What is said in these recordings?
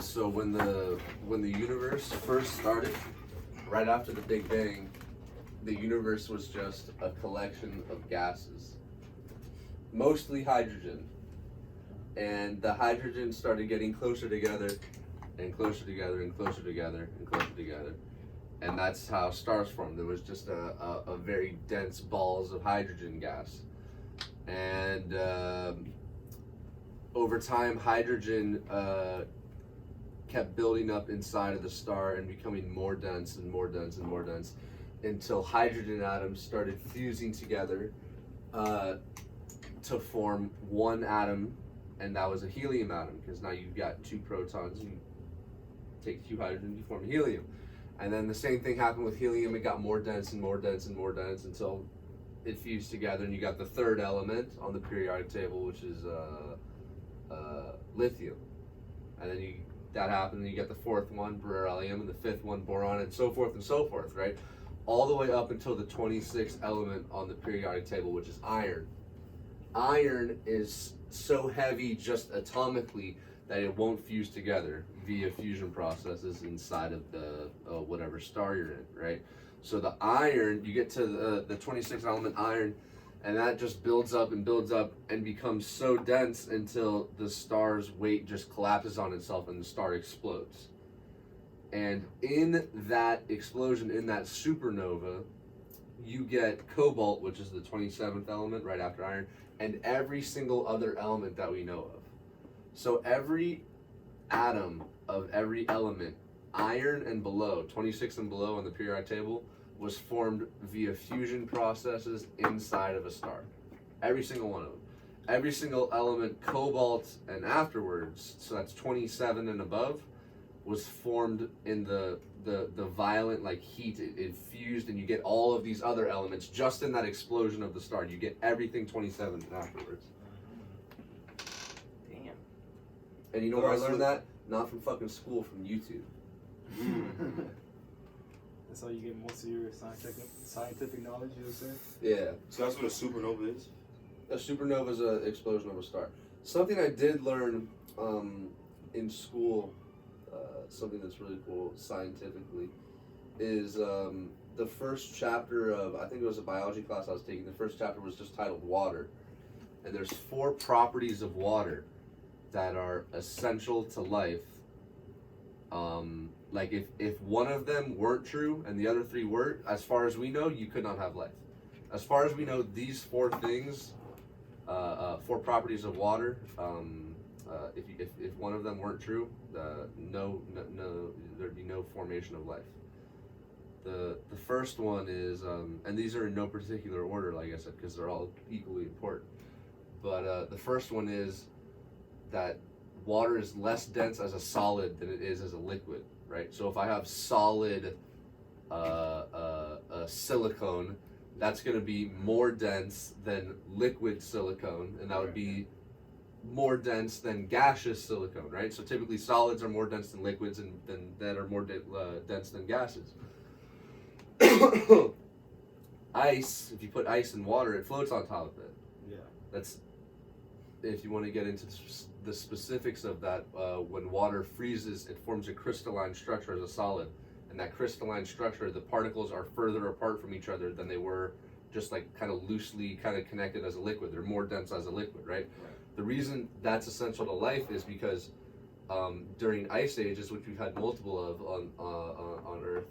So when the universe first started, right after the Big Bang, the universe was just a collection of gases, mostly hydrogen. And the hydrogen started getting closer together and closer together and closer together and closer together. And that's how stars formed. There was just a very dense balls of hydrogen gas. And over time, hydrogen kept building up inside of the star and becoming more dense and more dense and more dense until hydrogen atoms started fusing together to form one atom, and that was a helium atom, because now you've got two protons, you take two hydrogen, you form helium. And then the same thing happened with helium. It got more dense and more dense and more dense until it fused together, and you got the third element on the periodic table, which is lithium. And then that happened, and you get the fourth one, beryllium, and the fifth one, boron, and so forth, right? All the way up until the 26th element on the periodic table, which is iron. Iron is so heavy just atomically that it won't fuse together via fusion processes inside of the whatever star you're in, right? So the iron, you get to the 26th element, iron, and that just builds up and becomes so dense until the star's weight just collapses on itself and the star explodes. And in that explosion, in that supernova, you get cobalt, which is the 27th element right after iron, and every single other element that we know of. So every atom of every element, iron and below, 26 and below on the periodic table, was formed via fusion processes inside of a star. Every single one of them. Every single element, cobalt and afterwards, so that's 27 and above, was formed in the violent like heat. It fused, and you get all of these other elements just in that explosion of the star. You get everything 27 and afterwards. Damn. And you know where I learned that? Not from fucking school, from YouTube. That's how you get most of your scientific knowledge, you would say? Yeah. So that's what a supernova is? A supernova is an explosion of a star. Something I did learn in school, something that's really cool scientifically, is the first chapter of, I think it was a biology class I was taking, the first chapter was just titled Water. And there's 4 properties of water that are essential to life. Like if one of them weren't true and the other 3 were, as far as we know, you could not have life. As far as we know, these 4 things, 4 properties of water, if one of them weren't true, no, there'd be no formation of life. The first one is, and these are in no particular order, like I said, because they're all equally important. But the first one is that water is less dense as a solid than it is as a liquid, right? So if I have solid silicone, that's going to be more dense than liquid silicone, and that would be more dense than gaseous silicone, right? So typically solids are more dense than liquids, and that are more dense than gases. Ice, if you put ice in water, it floats on top of it. Yeah. That's, if you want to get into the specifics of that, when water freezes, it forms a crystalline structure as a solid. And that crystalline structure, the particles are further apart from each other than they were just like kind of loosely kind of connected as a liquid. They're more dense as a liquid, right? The reason that's essential to life is because during ice ages, which we've had multiple of on Earth,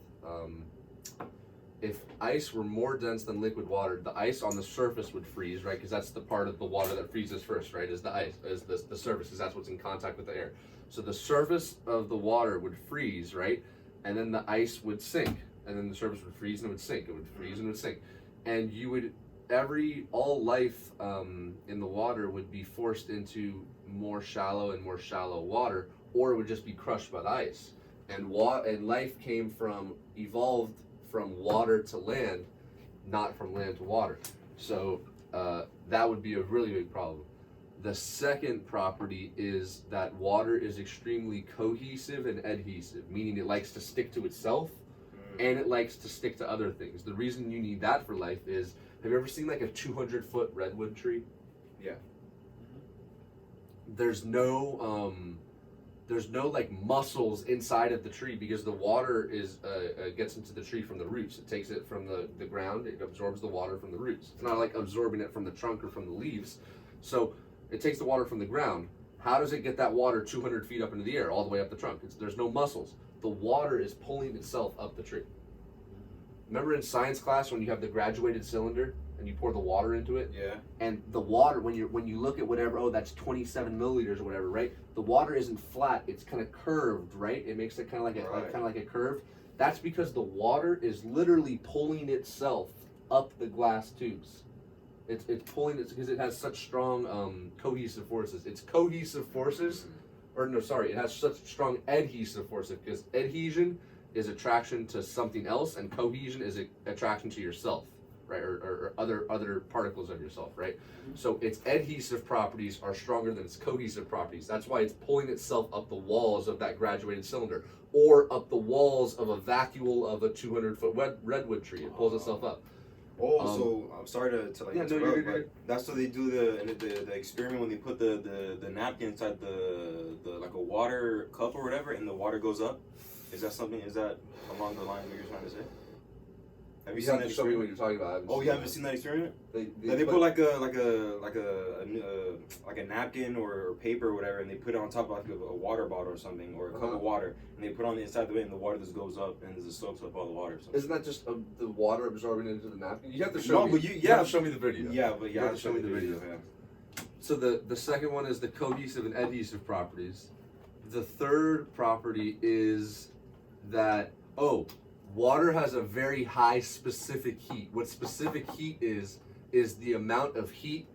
if ice were more dense than liquid water, the ice on the surface would freeze, right? Because that's the part of the water that freezes first, right? Is the ice, is the surface, because that's what's in contact with the air. So the surface of the water would freeze, right? And then the ice would sink, and then the surface would freeze and it would sink. It would freeze and it would sink, and you would all life in the water would be forced into more shallow and more shallow water, or it would just be crushed by the ice. And life evolved from water to land, not from land to water. So that would be a really big problem. The second property is that water is extremely cohesive and adhesive, meaning it likes to stick to itself and it likes to stick to other things. The reason you need that for life is, have you ever seen like a 200-foot redwood tree? Yeah. There's no there's no like muscles inside of the tree because the water is gets into the tree from the roots. It takes it from the ground. It absorbs the water from the roots. It's not like absorbing it from the trunk or from the leaves. So it takes the water from the ground. How does it get that water 200 feet up into the air, all the way up the trunk? There's no muscles. The water is pulling itself up the tree. Remember in science class when you have the graduated cylinder and you pour the water into it? Yeah. And the water, when you look at whatever, oh, that's 27 milliliters or whatever, right? The water isn't flat; it's kind of curved, right? It makes it kind of like a curve. That's because the water is literally pulling itself up the glass tubes. It's pulling it because it has such strong cohesive forces. It's cohesive forces, or no, sorry, it has such strong adhesive forces because adhesion is attraction to something else, and cohesion is attraction to yourself, right? Or other particles of yourself, right? So its adhesive properties are stronger than its cohesive properties. That's why it's pulling itself up the walls of that graduated cylinder, or up the walls of a vacuole of a 200-foot redwood tree. It pulls itself up. Oh, so I'm sorry to like yeah, no, interrupt, you're but good. that's what they do the experiment when they put the napkin inside the like a water cup or whatever, and the water goes up. Is that along the line what you're trying to say? Have you You seen have that to show me what experiment? you're talking about. Oh, you haven't seen that experiment? They Put like a napkin or paper or whatever, and they put it on top of like a water bottle or something, or a cup of water, and they put it on the inside of it, and the water just goes up and just soaks up all the water. Or something. Isn't that just the water absorbing into the napkin? You have to show me. But you have to show me the video. Yeah, but You have to show me the video. Yeah. So the second one is the cohesive and adhesive properties. The third property is that water has a very high specific heat. What specific heat is the amount of heat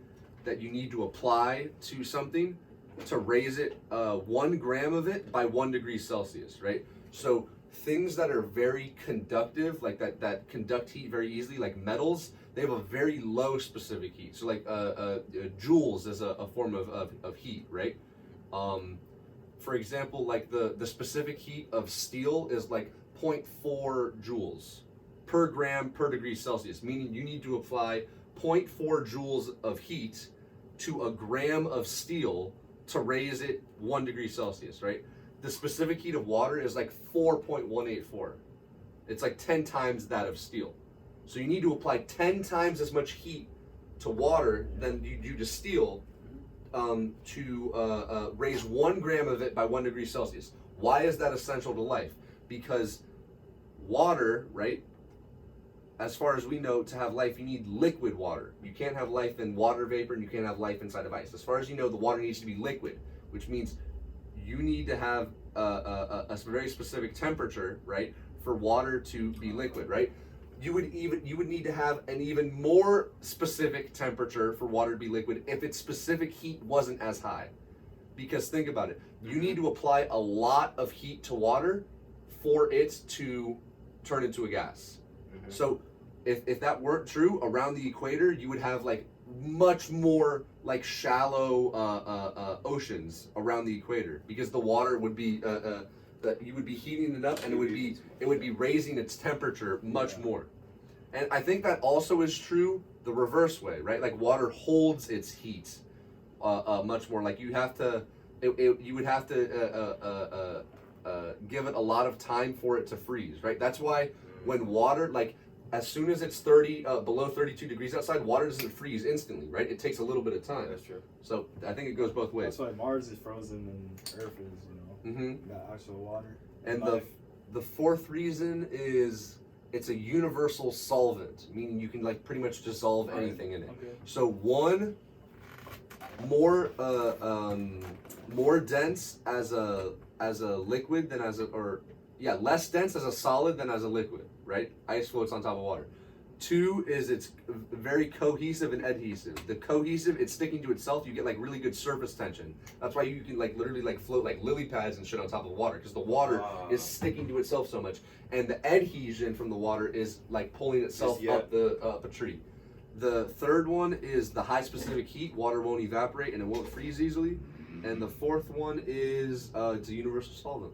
that you need to apply to something to raise it 1 gram of it by 1 degree Celsius, right? So things that are very conductive, like that conduct heat very easily, like metals, they have a very low specific heat. So like joules is a form of heat, right? For example, like the specific heat of steel is like 0.4 joules per gram per degree Celsius, meaning you need to apply 0.4 joules of heat to a gram of steel to raise it 1 degree Celsius, right? The specific heat of water is like 4.184. It's like 10 times that of steel. So you need to apply 10 times as much heat to water than you do to steel to raise 1 gram of it by 1 degree Celsius. Why is that essential to life? Because water, right? As far as we know, to have life, you need liquid water. You can't have life in water vapor, and you can't have life inside of ice. As far as you know, the water needs to be liquid, which means you need to have a very specific temperature, right, for water to be liquid, right? You would need to have an even more specific temperature for water to be liquid if its specific heat wasn't as high. Because think about it, you need to apply a lot of heat to water for it to turn into a gas. Mm-hmm. So if that weren't true, around the equator you would have like much more like shallow oceans around the equator, because the water would be you would be heating it up, and it would be raising its temperature much more. And I think that also is true the reverse way, right? Like water holds its heat much more. Like you have to, you would have to give it a lot of time for it to freeze, right? That's why when water, like as soon as it's below 32 degrees outside, water doesn't freeze instantly, right? It takes a little bit of time. That's true. So I think it goes both ways. That's why Mars is frozen and Earth is, got actual water. And the fourth reason is it's a universal solvent, meaning you can like pretty much dissolve anything in it. Okay. So one, more dense as a liquid than less dense as a solid than as a liquid, right? Ice floats on top of water. 2 is it's very cohesive and adhesive. The cohesive, it's sticking to itself. You get like really good surface tension. That's why you can like literally like float like lily pads and shit on top of water, because the water is sticking to itself so much. And the adhesion from the water is like pulling itself up a tree. The third one is the high specific heat. Water won't evaporate and it won't freeze easily. And the fourth one is it's a universal solvent.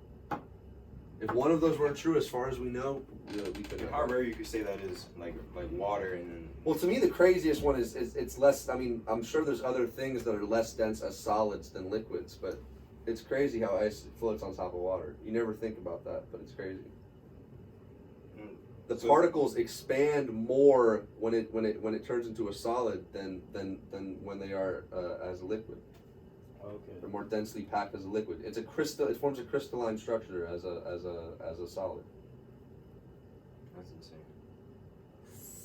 If one of those weren't true, as far as we know, we could. How rare you could say that is like water and then. Well, to me, the craziest one is it's less. I mean, I'm sure there's other things that are less dense as solids than liquids, but It's crazy how ice floats on top of water. You never think about that, but it's crazy. The So- particles expand more when it turns into a solid than when they are as a liquid. Okay. They're more densely packed as a liquid. It's a crystal. It forms a crystalline structure as a solid. That's insane.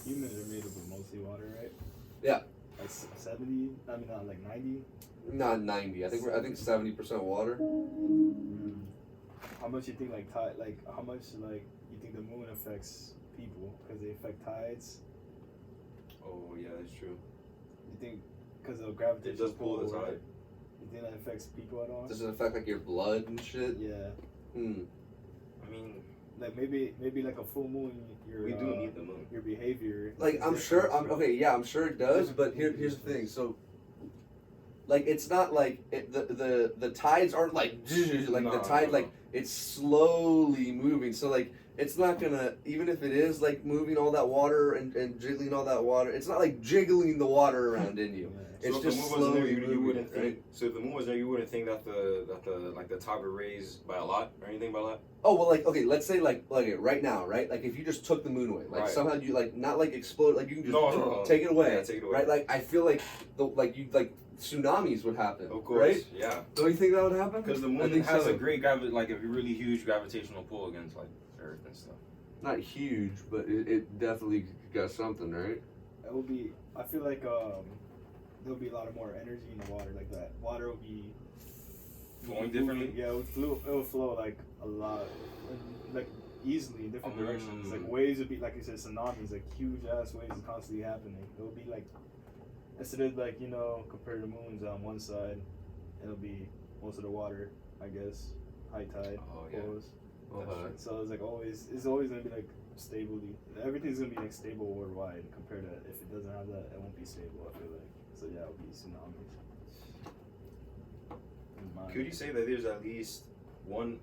Humans are made up of mostly water, right? Yeah. Like 70. I mean, not like 90. Not 90. I think 70% water. How much you think like tide? Like how much like you think the moon affects people because they affect tides? Oh yeah, that's true. You think because of gravitational It does pull the pull, tide. right? You think that affects people at all? Does it affect like your blood and shit? Yeah. Hmm. I mean, Like maybe like a full moon, your we do need the moon. your behavior. Like is I'm different, sure. so- Okay. Yeah, I'm sure it does. But here's the thing. So. Like it's not like the tides aren't like like No, the tide no, like no. it's slowly moving, so like it's not gonna, even if it is like moving all that water and jiggling all that water, it's not like jiggling the water around in you. Yeah. It's So if just the moon wasn't there, slowly you moving, wouldn't right? think. So if the moon was there, you wouldn't think that the like the tide would raise by a lot or anything by a lot. Oh well, like okay, let's say like right now, right? Like if you just took the moon away, like Right. somehow you like not like explode, like you can just No. take it away, Yeah, take it away. right? Like I feel like tsunamis would happen, Of course, right? yeah. Don't you think that would happen? Because the I moon think has so. a great like a really huge gravitational pull against like Earth and stuff. Not huge, but it definitely got something, right? It will be. I feel like there'll be a lot of more energy in the water. Like that water will be Flowing differently? Yeah, it will flow like a lot, like easily in different directions. Like Mm. waves would be like you said, tsunamis, like huge ass waves constantly happening. It will be like instead of like compared to moons on one side, it'll be most of the water, I guess, high tide. Oh, yeah. flows. Okay. So it's like it's always gonna be like stably. Everything's gonna be like stable worldwide compared to if it doesn't have that, it won't be stable. I feel like so yeah, it'll be tsunamis. In my- Could you say that there's at least one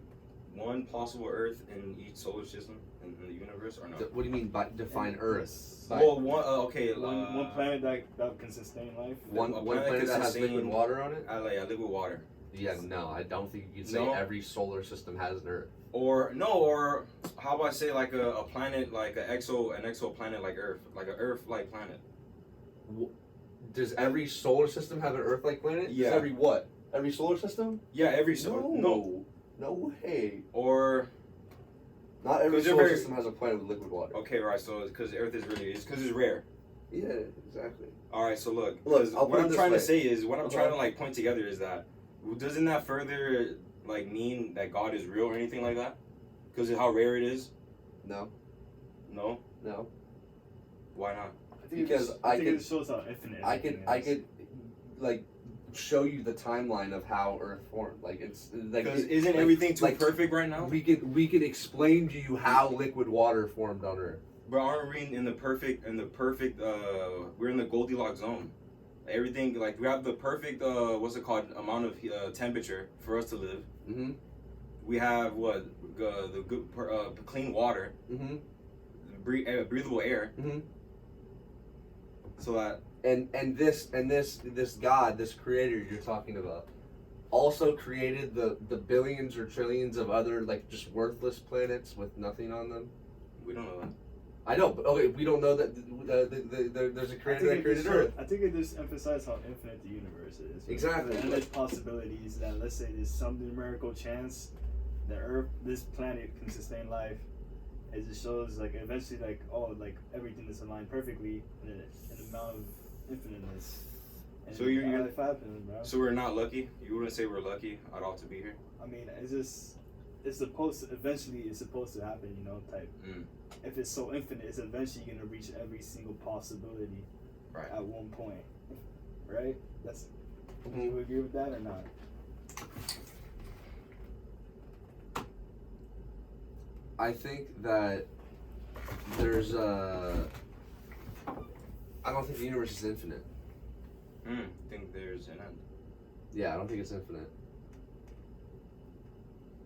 possible Earth in each solar system in the universe, or no? What do you mean by define And- Earth? yes. By- Well, one okay. One planet that can sustain life. One a planet planet that has can liquid sustain- water on it? I live with water. Yeah, no, I don't think you could say No? every solar system has an Earth. Or how about I say like a planet like an exoplanet like Earth, like an Earth-like planet. Does every solar system have an Earth-like planet? Yeah. Does every what? Every solar system? Yeah, every no. No way. Or Not every 'Cause they're solar very- system has a planet with liquid water. okay, right? So because Earth is really it's because it's rare. Yeah, exactly. All right, so look, Look, 'cause I'll what put it I'm this trying way. to say is what I'm Okay. trying to like point together is that doesn't that further like mean that God is real or anything like that? Because of how rare it is. No, No, no. why not? I think Because I think it shows how infinite. I everything could is. like show you the timeline of how Earth formed. Like it's like Because it- isn't like- everything too like, perfect right now? We could explain to you how liquid water formed on Earth. But aren't we in the perfect? We're in the Goldilocks zone. Everything like we have the perfect what's it called amount of temperature for us to live. Mm-hmm. We have the good clean water, Mm-hmm. breathable air, Mm-hmm. so that And this God, this creator you're talking about, also created the billions or trillions of other like just worthless planets with nothing on them. we don't know that. I know, but okay, we don't know that there's a creator that created Earth. I think it just emphasizes how infinite the universe is. Exactly. And there's possibilities that let's say there's some numerical chance that Earth, this planet, can sustain life. It just shows like eventually like everything is aligned perfectly in an amount of infiniteness. And So you're- life happens, bro. So we're not lucky. You wouldn't say we're lucky at all to be here. I mean, it's supposed to eventually it's supposed to happen, type. Mm. If it's so infinite, it's eventually gonna reach every single possibility Right. at one point, right? That's. Mhm. You agree with that or not? I think that there's I don't think the universe is infinite. I think there's an end. Yeah, I don't think it's infinite.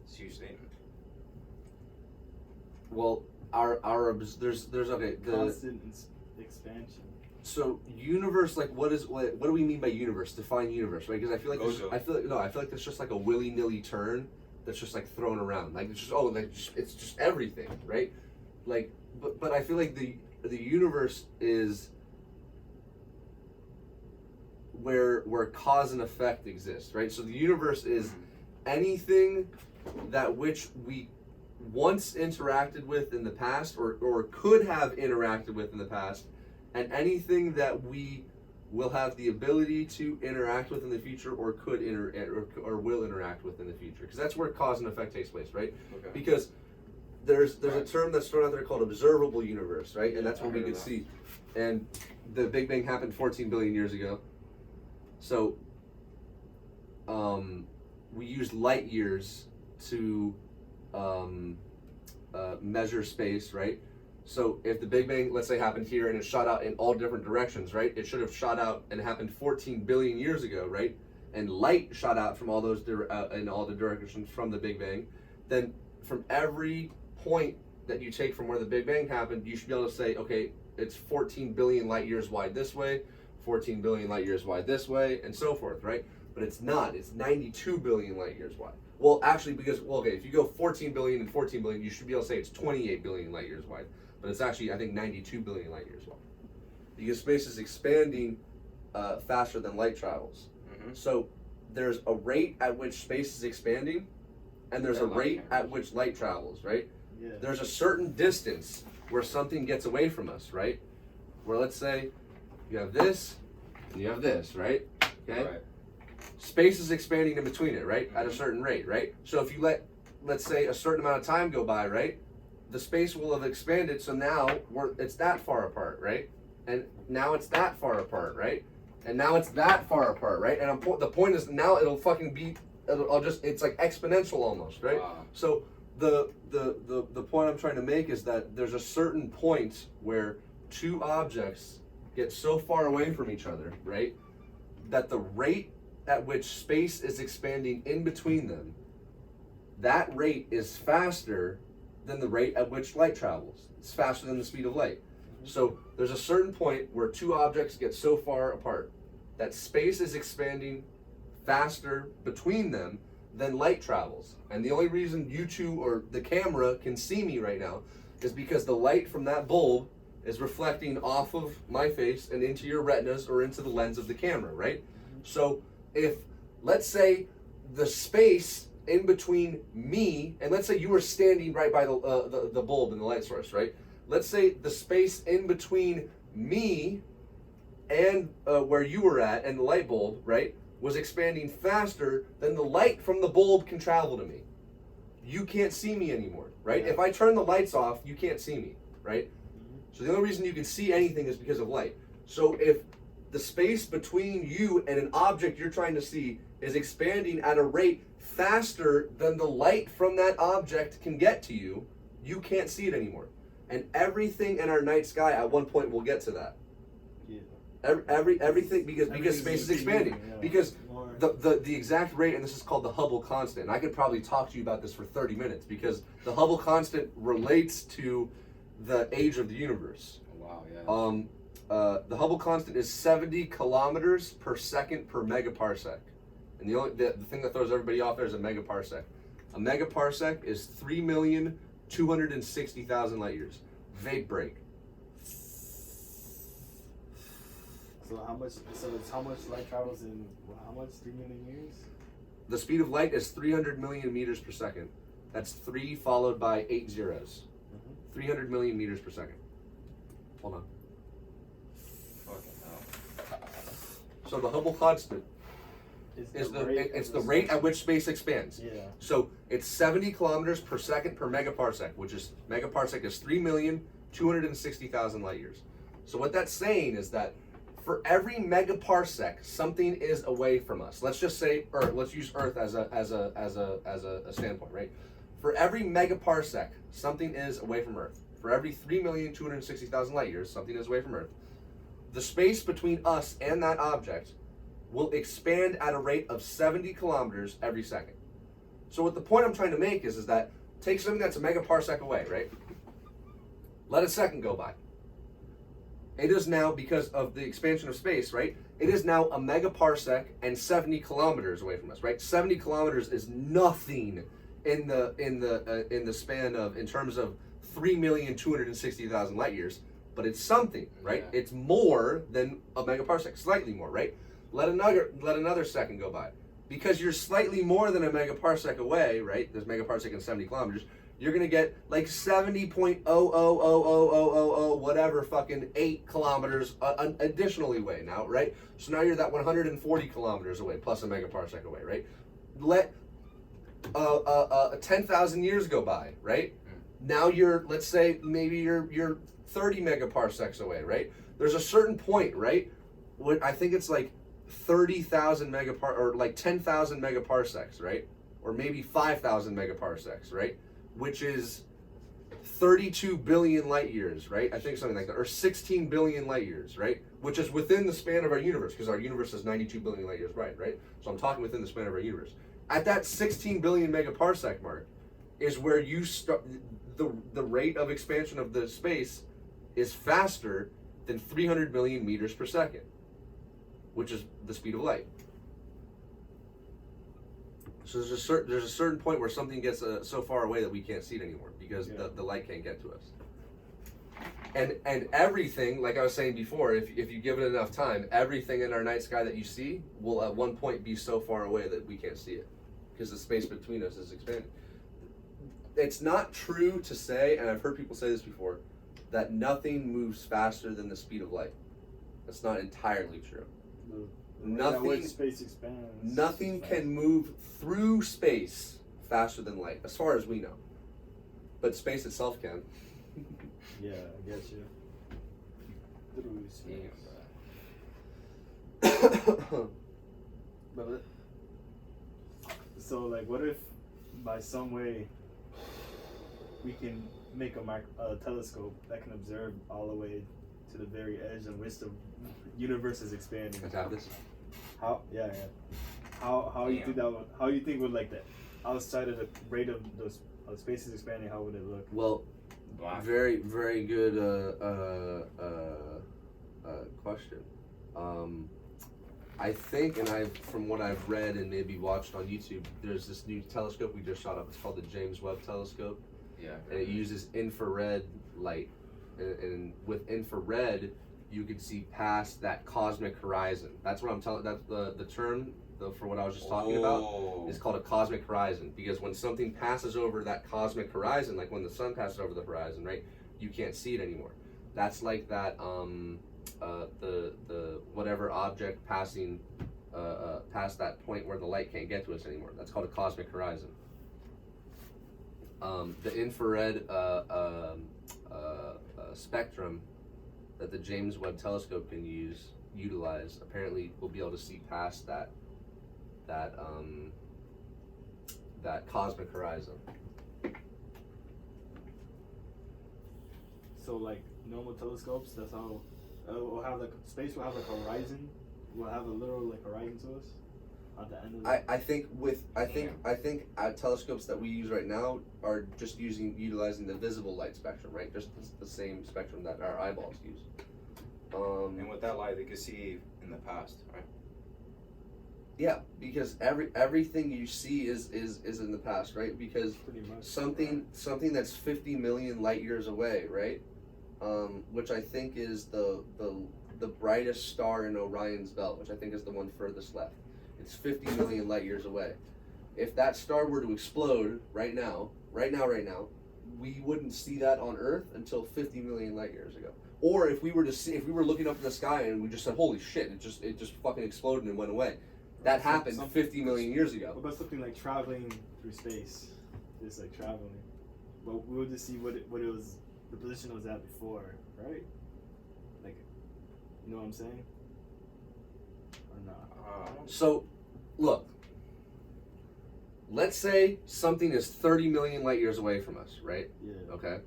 It's a huge statement. Well, there's okay the Constant expansion. So universe, like what do we mean by universe? Define universe, right? Because I feel like Gojo. I feel like there's just like a willy-nilly term that's just like thrown around. Like it's just it's just everything, right? Like but I feel like the universe is where cause and effect exists, right? So the universe is anything that which we once interacted with in the past or could have interacted with in the past, and anything that we will have the ability to interact with in the future or could or will interact with in the future, because that's where cause and effect takes place, right? Okay. Because there's a term that's thrown out there called observable universe, right? And that's what we heard can of that. see. And the Big Bang happened 14 billion years ago. So we use light years to measure space, right? So if the Big Bang, let's say, happened here and it shot out in all different directions, right? It should have shot out and happened 14 billion years ago, right? And light shot out from all those in all the directions from the Big Bang. Then from every point that you take from where the Big Bang happened, you should be able to say, okay, it's 14 billion light years wide this way, 14 billion light years wide this way, and so forth, right? But it's not. It's 92 billion light years wide. Well, actually, because, well, okay, if you go 14 billion and 14 billion, you should be able to say it's 28 billion light years wide. But it's actually, I think, 92 billion light years wide. Because space is expanding faster than light travels. Mm-hmm. So there's a rate at which space is expanding, and there's a rate at which light travels, right? Yeah. There's a certain distance where something gets away from us, right? Where, let's say, you have this, and you have this, right? Okay? Right. Space is expanding in between it, right? At a certain rate, right? So if you let's say, a certain amount of time go by, right? The space will have expanded, so now it's that far apart, right? And now it's that far apart, right? And now it's that far apart, right? And the point is now it'll fucking be, it's like exponential almost, right? Wow. So the point I'm trying to make is that there's a certain point where two objects get so far away from each other, right? That the rate at which space is expanding in between them, that rate is faster than the rate at which light travels. It's faster than the speed of light. So there's a certain point where two objects get so far apart that space is expanding faster between them than light travels. And the only reason you two or the camera can see me right now is because the light from that bulb is reflecting off of my face and into your retinas or into the lens of the camera, right? So if, let's say, the space in between me, and let's say you were standing right by the bulb and the light source, right? Let's say the space in between me and where you were at and the light bulb, right, was expanding faster than the light from the bulb can travel to me. You can't see me anymore, right? Yeah. If I turn the lights off, you can't see me, right? So the only reason you can see anything is because of light. So if the space between you and an object you're trying to see is expanding at a rate faster than the light from that object can get to you, you can't see it anymore. And everything in our night sky at one point will get to that. Yeah. Everything because space is expanding. Yeah. Because More. the exact rate, and this is called the Hubble constant. And I could probably talk to you about this for 30 minutes because the Hubble constant relates to the age of the universe. Wow, yeah. The Hubble constant is 70 kilometers per second per megaparsec. And the thing that throws everybody off there is a megaparsec. A megaparsec is 3,260,000 light years. Vape break. So it's how much light travels in how much 3 million years? The speed of light is 300 million meters per second. That's 3 followed by 8 zeros. 300 million meters per second. Hold on. Fucking hell. So the Hubble constant is the rate at which space expands. Yeah. So it's 70 kilometers per second per megaparsec, which is megaparsec is 3,260,000 light years. So what that's saying is that for every megaparsec, something is away from us. Let's just say Earth. Let's use Earth as a standpoint, right? For every megaparsec, something is away from Earth. For every 3,260,000 light years, something is away from Earth. The space between us and that object will expand at a rate of 70 kilometers every second. So what the point I'm trying to make is that take something that's a megaparsec away, right? Let a second go by. it is now, because of the expansion of space, right? It is now a megaparsec and 70 kilometers away from us, right? 70 kilometers is nothing in the span of, in terms of 3,260,000 light years, but it's something, right? Yeah. It's more than a megaparsec, slightly more, right? Let another second go by. Because you're slightly more than a megaparsec away, right? There's megaparsec and 70 kilometers. You're gonna get like 70.0000000 whatever fucking 8 kilometers additionally away now, right? So now you're that 140 kilometers away plus a megaparsec away, right? Let 10,000 years go by, right? Now you're, let's say maybe you're 30 megaparsecs away, right? There's a certain point, right? When I think it's like 30,000 or like 10,000 megaparsecs, right? Or maybe 5,000 megaparsecs, right? Which is 32 billion light years, right? I think something like that, or 16 billion light years, right? Which is within the span of our universe, because our universe is 92 billion light years, right? So I'm talking within the span of our universe. At that 16 billion megaparsec mark is where you start, the rate of expansion of the space is faster than 300 million meters per second, which is the speed of light. So there's a certain point where something gets so far away that we can't see it anymore because the light can't get to us. And everything, like I was saying before, if you give it enough time, everything in our night sky that you see will at one point be so far away that we can't see it because the space between us is expanding. It's not true to say, and I've heard people say this before, that nothing moves faster than the speed of light. That's not entirely true. Nothing, space expands. Nothing can move through space faster than light, as far as we know. But space itself can. Yeah, I get you. Through space. But so, like, what if by some way we can make a telescope that can observe all the way to the very edge on which the universe is expanding? Let's have this. How? Yeah. How you think that would? How you think would, like, the outside of the rate of those space is expanding? How would it look? Well, very, very good question. I think, and from what I've read and maybe watched on YouTube, there's this new telescope we just shot up. It's called the James Webb Telescope. Yeah. And it uses infrared light, and with infrared, you can see past that cosmic horizon. That's what I'm telling. That's the term for what I was just talking about is called a cosmic horizon, because when something passes over that cosmic horizon, like when the sun passes over the horizon, right, you can't see it anymore. That's like that the whatever object passing past that point where the light can't get to us anymore. That's called a cosmic horizon. The infrared spectrum that the James Webb Telescope can utilize apparently will be able to see past that cosmic horizon. So, like, normal telescopes, that's how we'll have, like, space will have, like, a horizon. We'll have a literal, like, horizon to us at the end of it. I think telescopes that we use right now are just utilizing the visible light spectrum, right? Just the same spectrum that our eyeballs use. And with that light, they can see in the past, right? Yeah, because everything you see is in the past, right? Because Pretty much. something that's 50 million light years away, right? Which I think is the brightest star in Orion's belt, which I think is the one furthest left. It's 50 million light years away. If that star were to explode right now, we wouldn't see that on Earth until 50 million light years ago. Or if we were looking up in the sky and we just said, "Holy shit!" It just fucking exploded and went away. That happened 50 million years ago. What about something like traveling through space? Just like traveling, but we would just see what it was, the position it was at before, right? Like, you know what I'm saying? Or not? So, look. Let's say something is 30 million light years away from us, right? Yeah. Okay.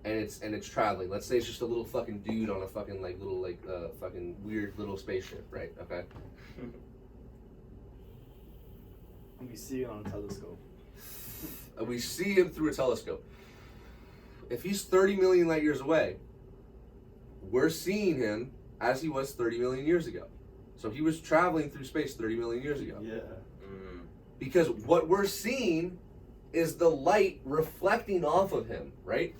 And it's traveling. Let's say it's just a little fucking dude on a fucking fucking weird little spaceship, right? Okay. And we see it on a telescope. We see him through a telescope. if he's 30 million light years away, we're seeing him as he was 30 million years ago. So he was traveling through space 30 million years ago. Yeah. Because what we're seeing is the light reflecting off of him, right?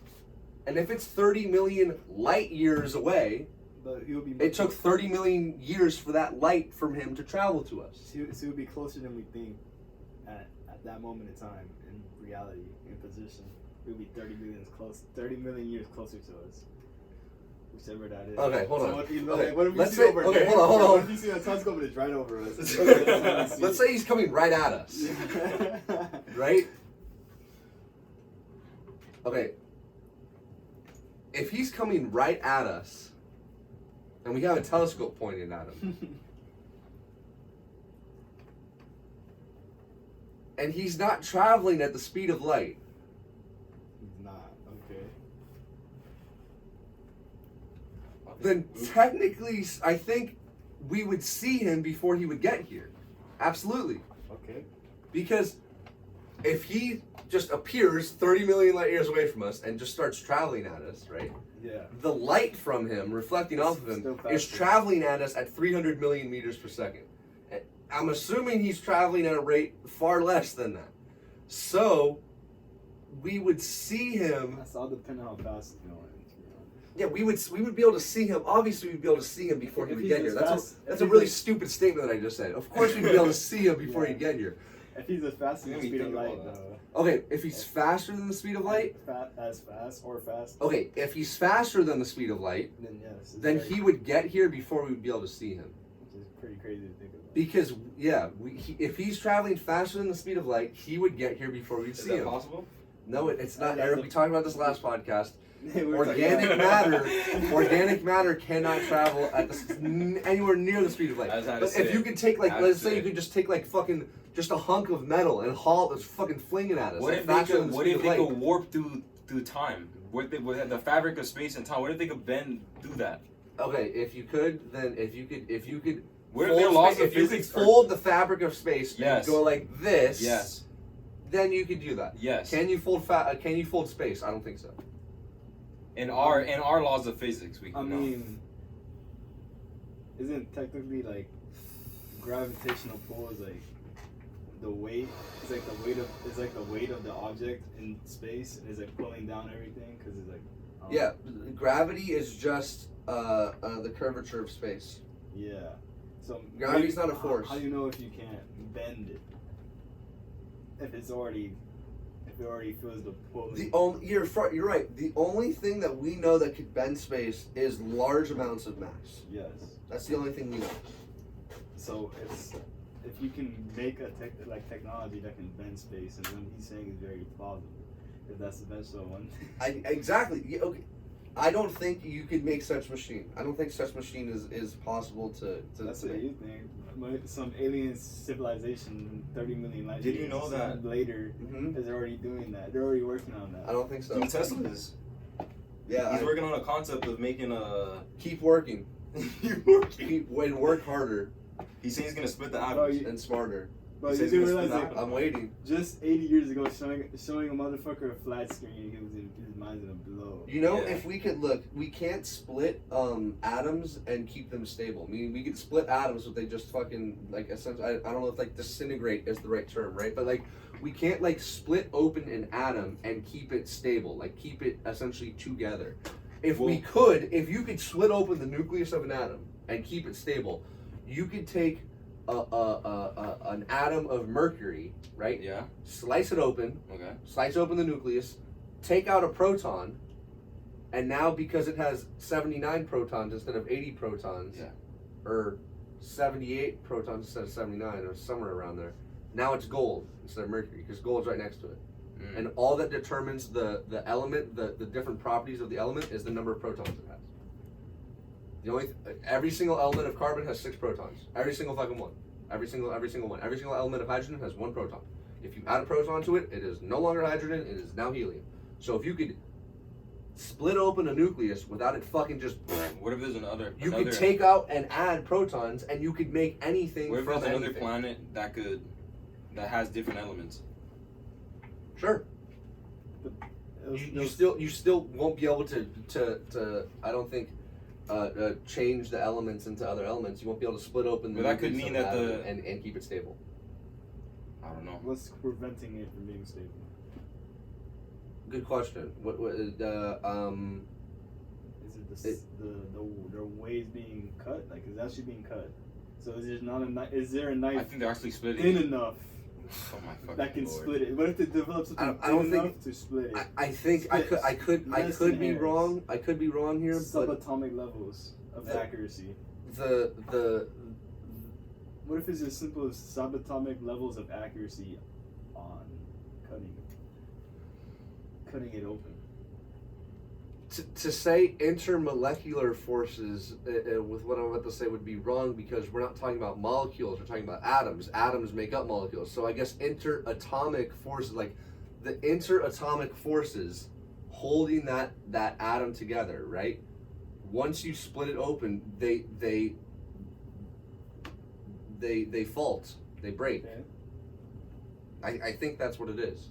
And if it's 30 million light years away, But he would be. it took 30 million years for that light from him to travel to us. So he would be closer than we think at that moment in time, in reality, in position. He would be 30 million years closer to us. Whichever that is. Okay, hold on. What, you know, Okay, like, what if we let's see say- over okay, there? hold on. What if you see a telescope and it's right over us? Let's say he's coming right at us, right? Okay. If he's coming right at us, and we have a telescope pointing at him, and he's not traveling at the speed of light, He's not. Okay. then technically, I think we would see him before he would get here. Absolutely. Okay. Because if he just appears 30 million light years away from us and just starts traveling at us, right? Yeah. The light from him reflecting off of him Still is faster. traveling at us at 300 million meters per second. And I'm assuming he's traveling at a rate far less than that. So we would see him. That's all depending on how fast he's going. Yeah, we would be able to see him. Obviously, we'd be able to see him before he If would he's get here. as That's fast- that's if a he's really as- stupid statement that I just said. Of course, we'd be able to see him before Yeah. he'd get here. If he's as fast as You the didn't speed of think light, about that. though. Okay, if he's faster than the speed of light. As fast or fast. Okay, if he's faster than the speed of light, Then yes. it's then very- he would get here before we would be able to see him. Which is pretty crazy to think about. Because yeah, if he's traveling faster than the speed of light, he would get here before we'd Is see that him. possible? No, it's not. Yeah, Eric, we talked about this last podcast. We're like, Organic yeah. matter, organic matter cannot travel at anywhere near the speed of light. I just had to But say if you it. could take like, I had to let's say say you it. could just take like fucking just a hunk of metal and haul it, fucking flinging at us. What like, if they faster than could? the What speed if of they light. could warp through time? What if the fabric of space and time? What if they could bend through that? Okay, if you could, then if you could. What if their laws of if you could physics are- fold the fabric of space Yes. and go like this, Yes. then you could do that. Yes. Can you fold Can you fold space? I don't think so. In our laws of physics, we I can know. mean, isn't technically like gravitational pull is like the weight? It's like the weight of the object in space, and it's like pulling down everything because it's like. Yeah, gravity is just the curvature of space. Yeah. So Gravity's maybe- not a force. How do you know if you can't bend it? If it already feels the pull. You're right. The only thing that we know that could bend space is large amounts of mass. Yes. That's the only thing we know. So if you can make a technology that can bend space, and what he's saying is very plausible, if that's the best one. Exactly. Yeah, okay. I don't think you could make such machine. I don't think such machine is possible to That's to what make. you think. Some alien civilization 30 million light Did you years know that- later Mhm. is already doing that? They're already working on that. I don't think so. Dude, Tesla is. Yeah, He's working on a concept of making a. keep working. Work harder He's saying he's gonna split the Oh, atoms. you- and smarter. But He you says do he's realize gonna like split I'm waiting. just 80 years ago showing a motherfucker a flat screen, his mind's gonna blow. You know, Yeah. if we could look, we can't split atoms and keep them stable. I mean, we could split atoms, but they just fucking like essentially. I don't know if like disintegrate is the right term, right? But like we can't like split open an atom and keep it stable, like keep it essentially together. If we could, if you could split open the nucleus of an atom and keep it stable, you could take an atom of mercury, right? Yeah. Slice it open, Okay. slice open the nucleus, take out a proton, and now because it has 79 protons instead of 80 protons, Yeah. or 78 protons instead of 79, or somewhere around there, now it's gold instead of mercury because gold's right next to it. Mm. And all that determines the element, the different properties of the element is the number of protons it has. Every single element of carbon has 6 protons. Every single fucking one. Every single one. Every single element of hydrogen has 1 proton. If you add a proton to it, it is no longer hydrogen, it is now helium. So if you could split open a nucleus without it fucking just, What if there's another? you could take out and add protons and you could make anything What if from there's another anything. planet that has different elements? Sure. you still won't be able to I don't think change the elements into other elements. You won't be able to split open the But that could nucleus mean of that an atom and keep it stable. I don't know. What's preventing it from being stable? Good question. Is it the way it's being cut? Like, is it actually being cut? So is there not a knife? Is there a I knife think they're actually splitting thin it. enough Oh my fucking that can Lord. split it? What if it develops something I don't thin think- enough to split it? I think I could Less be than hairs. wrong. I could be wrong here, but Subatomic levels of accuracy. the What if it's as simple as subatomic levels of accuracy on cutting it open? to say intermolecular forces with what I'm about to say would be wrong because we're not talking about molecules, we're talking about atoms. Atoms make up molecules. So I guess interatomic forces, like the interatomic forces holding that atom together, right? Once you split it open, they fault, they break. Okay. I think that's what it is.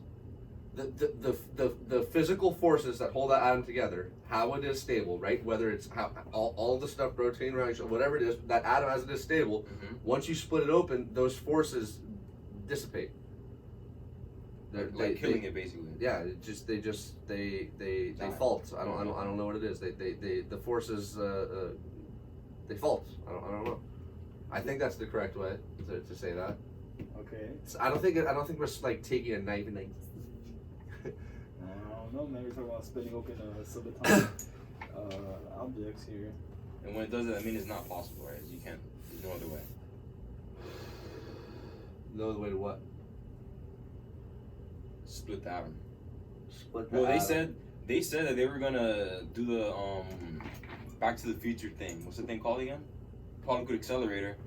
The physical forces that hold that atom together, how it is stable, right? Whether it's how all the stuff rotating around each other, whatever it is, that atom as it is stable. Mm-hmm. Once you split it open, those forces dissipate. Like killing it basically. Yeah, they fault. I don't know what it is. The forces they fault. I don't know. I think that's the correct way to say that. Okay. So I don't think we're like taking a knife and like. I don't know, man. We're talking about splitting open subatomic objects here. And when it does it, I mean it's not possible, right? You can't. There's no other way. No other way to what? Split the atom. Split the Well, atom. they said that they were gonna do the Back to the Future thing. What's the thing called again? Particle accelerator.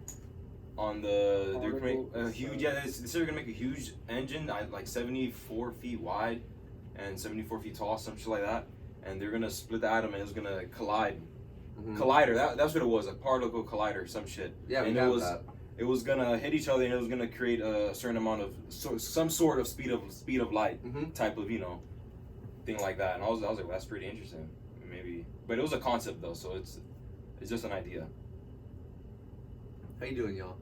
On the they're gonna make a huge they said they're gonna make a huge engine like 74 feet wide and 74 feet tall, some shit like that. And they're gonna split the atom and it was gonna collide. Mhm. Collider. That's what it was. A particle collider, some shit. Yeah, and we it have was that. it was gonna hit each other and it was gonna create a certain amount of some sort of speed of light Mhm. type of thing like that. And I was like, well, that's pretty interesting. Maybe, but it was a concept though, so it's just an idea. How you doing, y'all?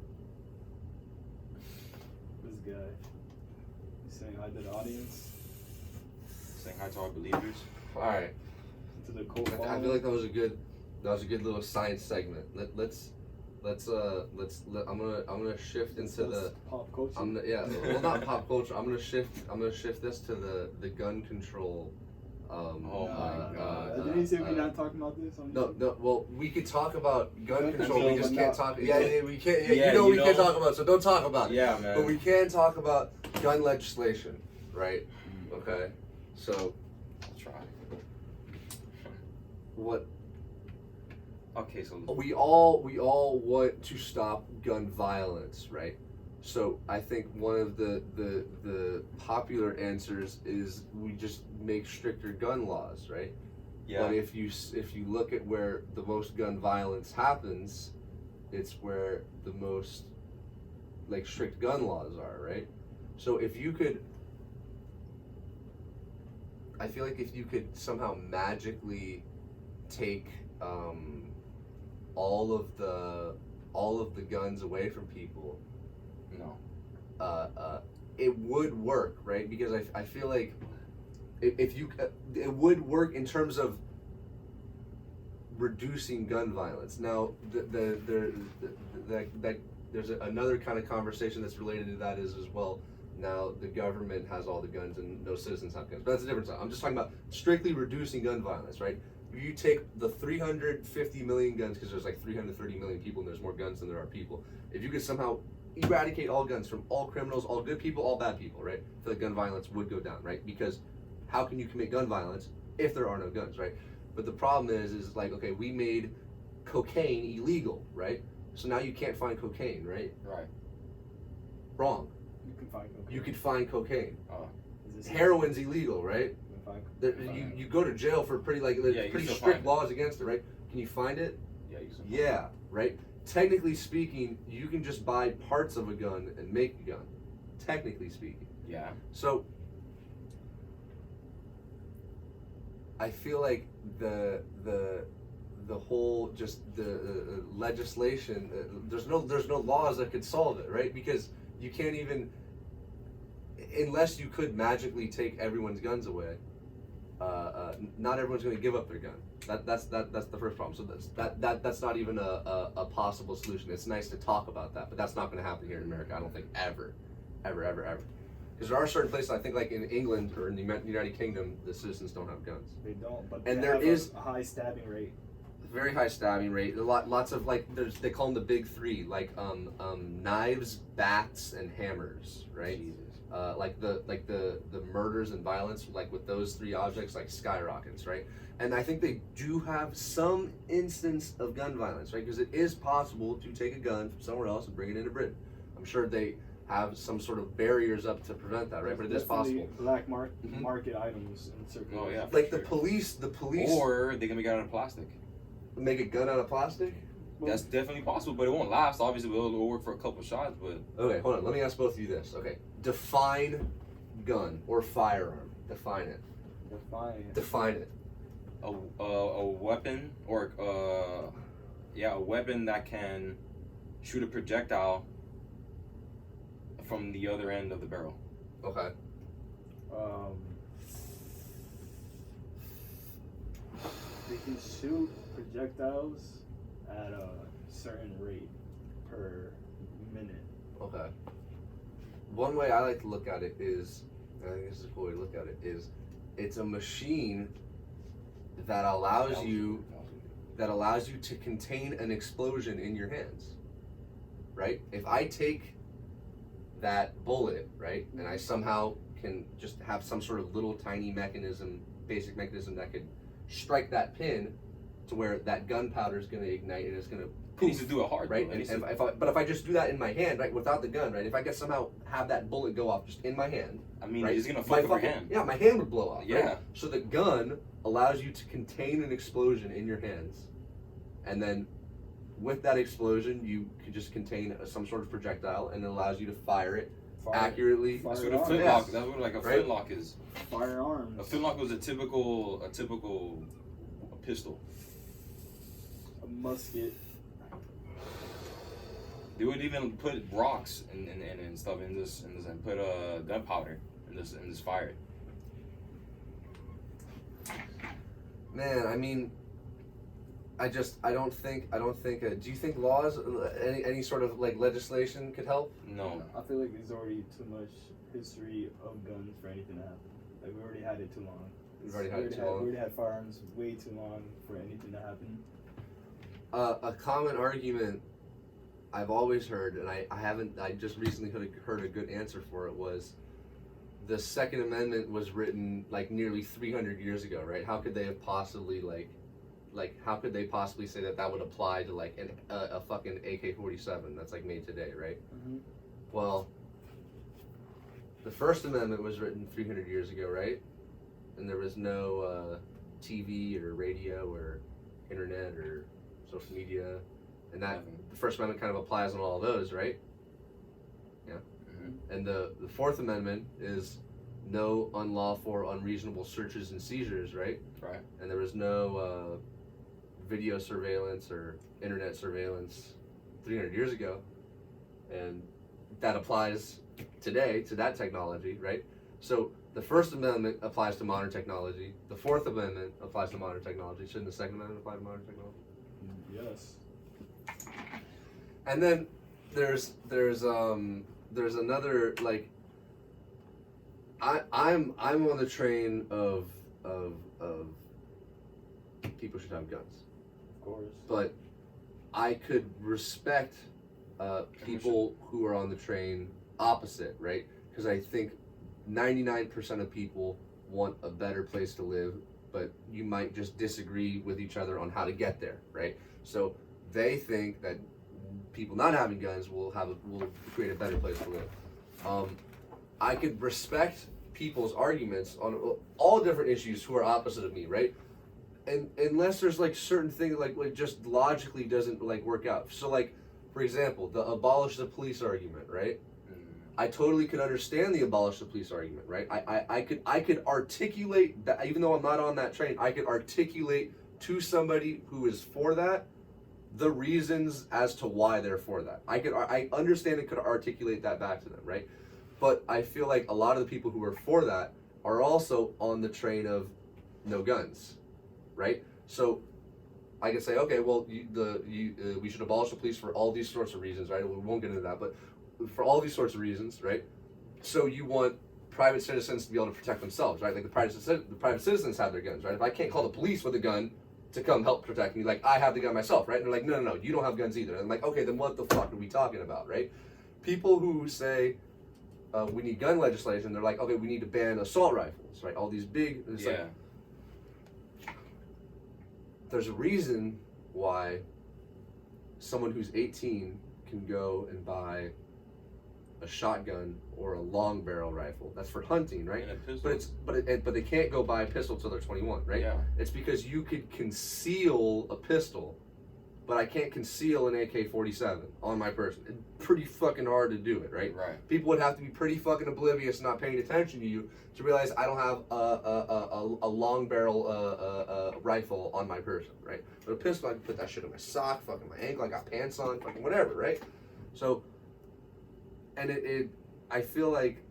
This guy. He's saying hi to the audience. Saying hi to our believers. All right. To the I feel like that was a good little science segment. I'm gonna shift into the pop culture. well, not pop culture. I'm gonna shift this to the gun control. Oh my God. Didn't he say we're not talking about this? No. Well, we could talk about gun control. We control, just but can't not- talk. Yeah, we can't. Yeah, Yeah, we can't talk about it, so don't talk about it. Yeah, man. But we can talk about gun legislation, right? Okay. So I'll try. what Okay, so we all want to stop gun violence, right? So I think one of the popular answers is we just make stricter gun laws, right? yeah, But if you look at where the most gun violence happens, it's where the most like strict gun laws are, right? So if you could, I feel like if you could somehow magically take all of the guns away from people, no. it would work, right? Because I feel like if you it would work in terms of reducing gun violence. Now there's another kind of conversation that's related to that is as well. Now the government has all the guns and no citizens have guns, but that's a different side. I'm just talking about strictly reducing gun violence, right? If you take the 350 million guns, because there's like 330 million people and there's more guns than there are people. If you could somehow eradicate all guns from all criminals, all good people, all bad people, right? I feel like gun violence would go down, right? Because how can you commit gun violence if there are no guns, right? But the problem is like, okay, we made cocaine illegal, right? So now you can't find cocaine, right? Right. You Wrong. can find cocaine. You could find cocaine. Is this Heroin's illegal, right? You can find You go to jail for pretty Yeah, you pretty can still strict find it. laws against it, right? Can you find it? Yeah, you can. Yeah, right? Technically speaking, you can just buy parts of a gun and make a gun. Technically speaking. Yeah. So I feel like the whole just the legislation. There's no laws that could solve it, right? Because you can't even, unless you could magically take everyone's guns away. Not everyone's going to give up their gun. That's the first problem. So that's not even a possible solution. It's nice to talk about that, but that's not going to happen here in America. I don't think ever. Because there are certain places, I think, like in England or in the United Kingdom, the citizens don't have guns. They don't, but And they there have is a high stabbing rate. Very high stabbing rate. Lots of like they call them the big three, like knives, bats, and hammers, right? Jesus. Like the murders and violence, like with those three objects, like skyrockets, right? And I think they do have some instance of gun violence, right? Because it is possible to take a gun from somewhere else and bring it into Britain. I'm sure they have some sort of barriers up to prevent that, right? But it is Definitely possible. Black market items in circulation. Oh, yeah. Like for the sure. police, Or they can make it out of plastic. make a gun out of plastic. Well, That's definitely possible, but it won't last. Obviously, it'll work for a couple shots, but Okay, hold on. Let me ask both of you this. Okay, define gun or firearm. Define it. Define it. a weapon or a weapon that can shoot a projectile from the other end of the barrel. Okay. They can shoot projectiles at a certain rate per minute. Okay. One way I like to look at it is, and I think this is a cool way to look at it, is it's a machine that allows you to contain an explosion in your hands. Right? If I take that bullet, right, and I somehow can just have some sort of little tiny mechanism, basic mechanism that could strike that pin to where that gunpowder is going to ignite and it's going to He needs to do it hard, right? though. And He needs to- but if I just do that in my hand, right, without the gun, right, if I could somehow have that bullet go off just in my hand, I mean, right, it's gonna my fuck up your fucking- hand. Yeah, my hand would blow off. Yeah. Right? So the gun allows you to contain an explosion in your hands, and then with that explosion, you could just contain some sort of projectile, and it allows you to fire it accurately. That's what a Firearms. flintlock. Yes. That's what like a Right. flintlock is. Firearms. A flintlock was a typical pistol. A musket. They would even put rocks and stuff in this and put gunpowder in this fire. Man, I mean, I don't think. Do you think laws, any sort of like legislation could help? No. I feel like there's already too much history of guns for anything to happen. Like we already had it too long. We've already had it too We long. already had firearms way too long for anything to happen. A common argument I've always heard, and I just recently heard a good answer for it, was the Second Amendment was written like nearly 300 years ago, right? How could they have possibly how could they possibly say that would apply to like a fucking AK-47 that's like made today, right? Mm-hmm. Well, the First Amendment was written 300 years ago, right? And there was no TV or radio or internet or social media, and that the First Amendment kind of applies on all of those, right? Yeah. Mm-hmm. And the Fourth Amendment is no unlawful or unreasonable searches and seizures, right? Right. And there was no video surveillance or internet surveillance 300 years ago, and that applies today to that technology, right? So the First Amendment applies to modern technology. The Fourth Amendment applies to modern technology. Shouldn't the Second Amendment apply to modern technology? Yes. And then there's another, like, I'm on the train of people should have guns, Of course. but I could respect people who are on the train opposite, right? Because I think 99% of people want a better place to live, but you might just disagree with each other on how to get there, right? So they think that people not having guns will create a better place to live. I could respect people's arguments on all different issues who are opposite of me, right? And unless there's like certain things like just logically doesn't like work out. So like, for example, the abolish the police argument, right? I totally could understand the abolish the police argument, right? I could articulate that, even though I'm not on that train, I could articulate to somebody who is for that the reasons as to why they're for that. I understand and could articulate that back to them, right? But I feel like a lot of the people who are for that are also on the train of no guns, right? So I can say, okay, well, we should abolish the police for all these sorts of reasons, right? We won't get into that, but for all these sorts of reasons, right? So you want private citizens to be able to protect themselves, right? Like the private citizens have their guns, right? If I can't call the police with a gun to come help protect me, like I have the gun myself, right? And they're like, no, you don't have guns either. And I'm like, okay, then what the fuck are we talking about, right? People who say we need gun legislation, they're like, okay, we need to ban assault rifles, right? All these big, like, there's a reason why someone who's 18 can go and buy a shotgun or a long barrel rifle. That's for hunting, right? But they can't go buy a pistol till they're 21, right? Yeah. It's because you could conceal a pistol, but I can't conceal an AK-47 on my person. It's pretty fucking hard to do it, right? Right. People would have to be pretty fucking oblivious, not paying attention to you, to realize I don't have a long barrel rifle on my person, right? But a pistol, I can put that shit in my sock, fucking my ankle, I got pants on, fucking whatever, right? So, and I feel like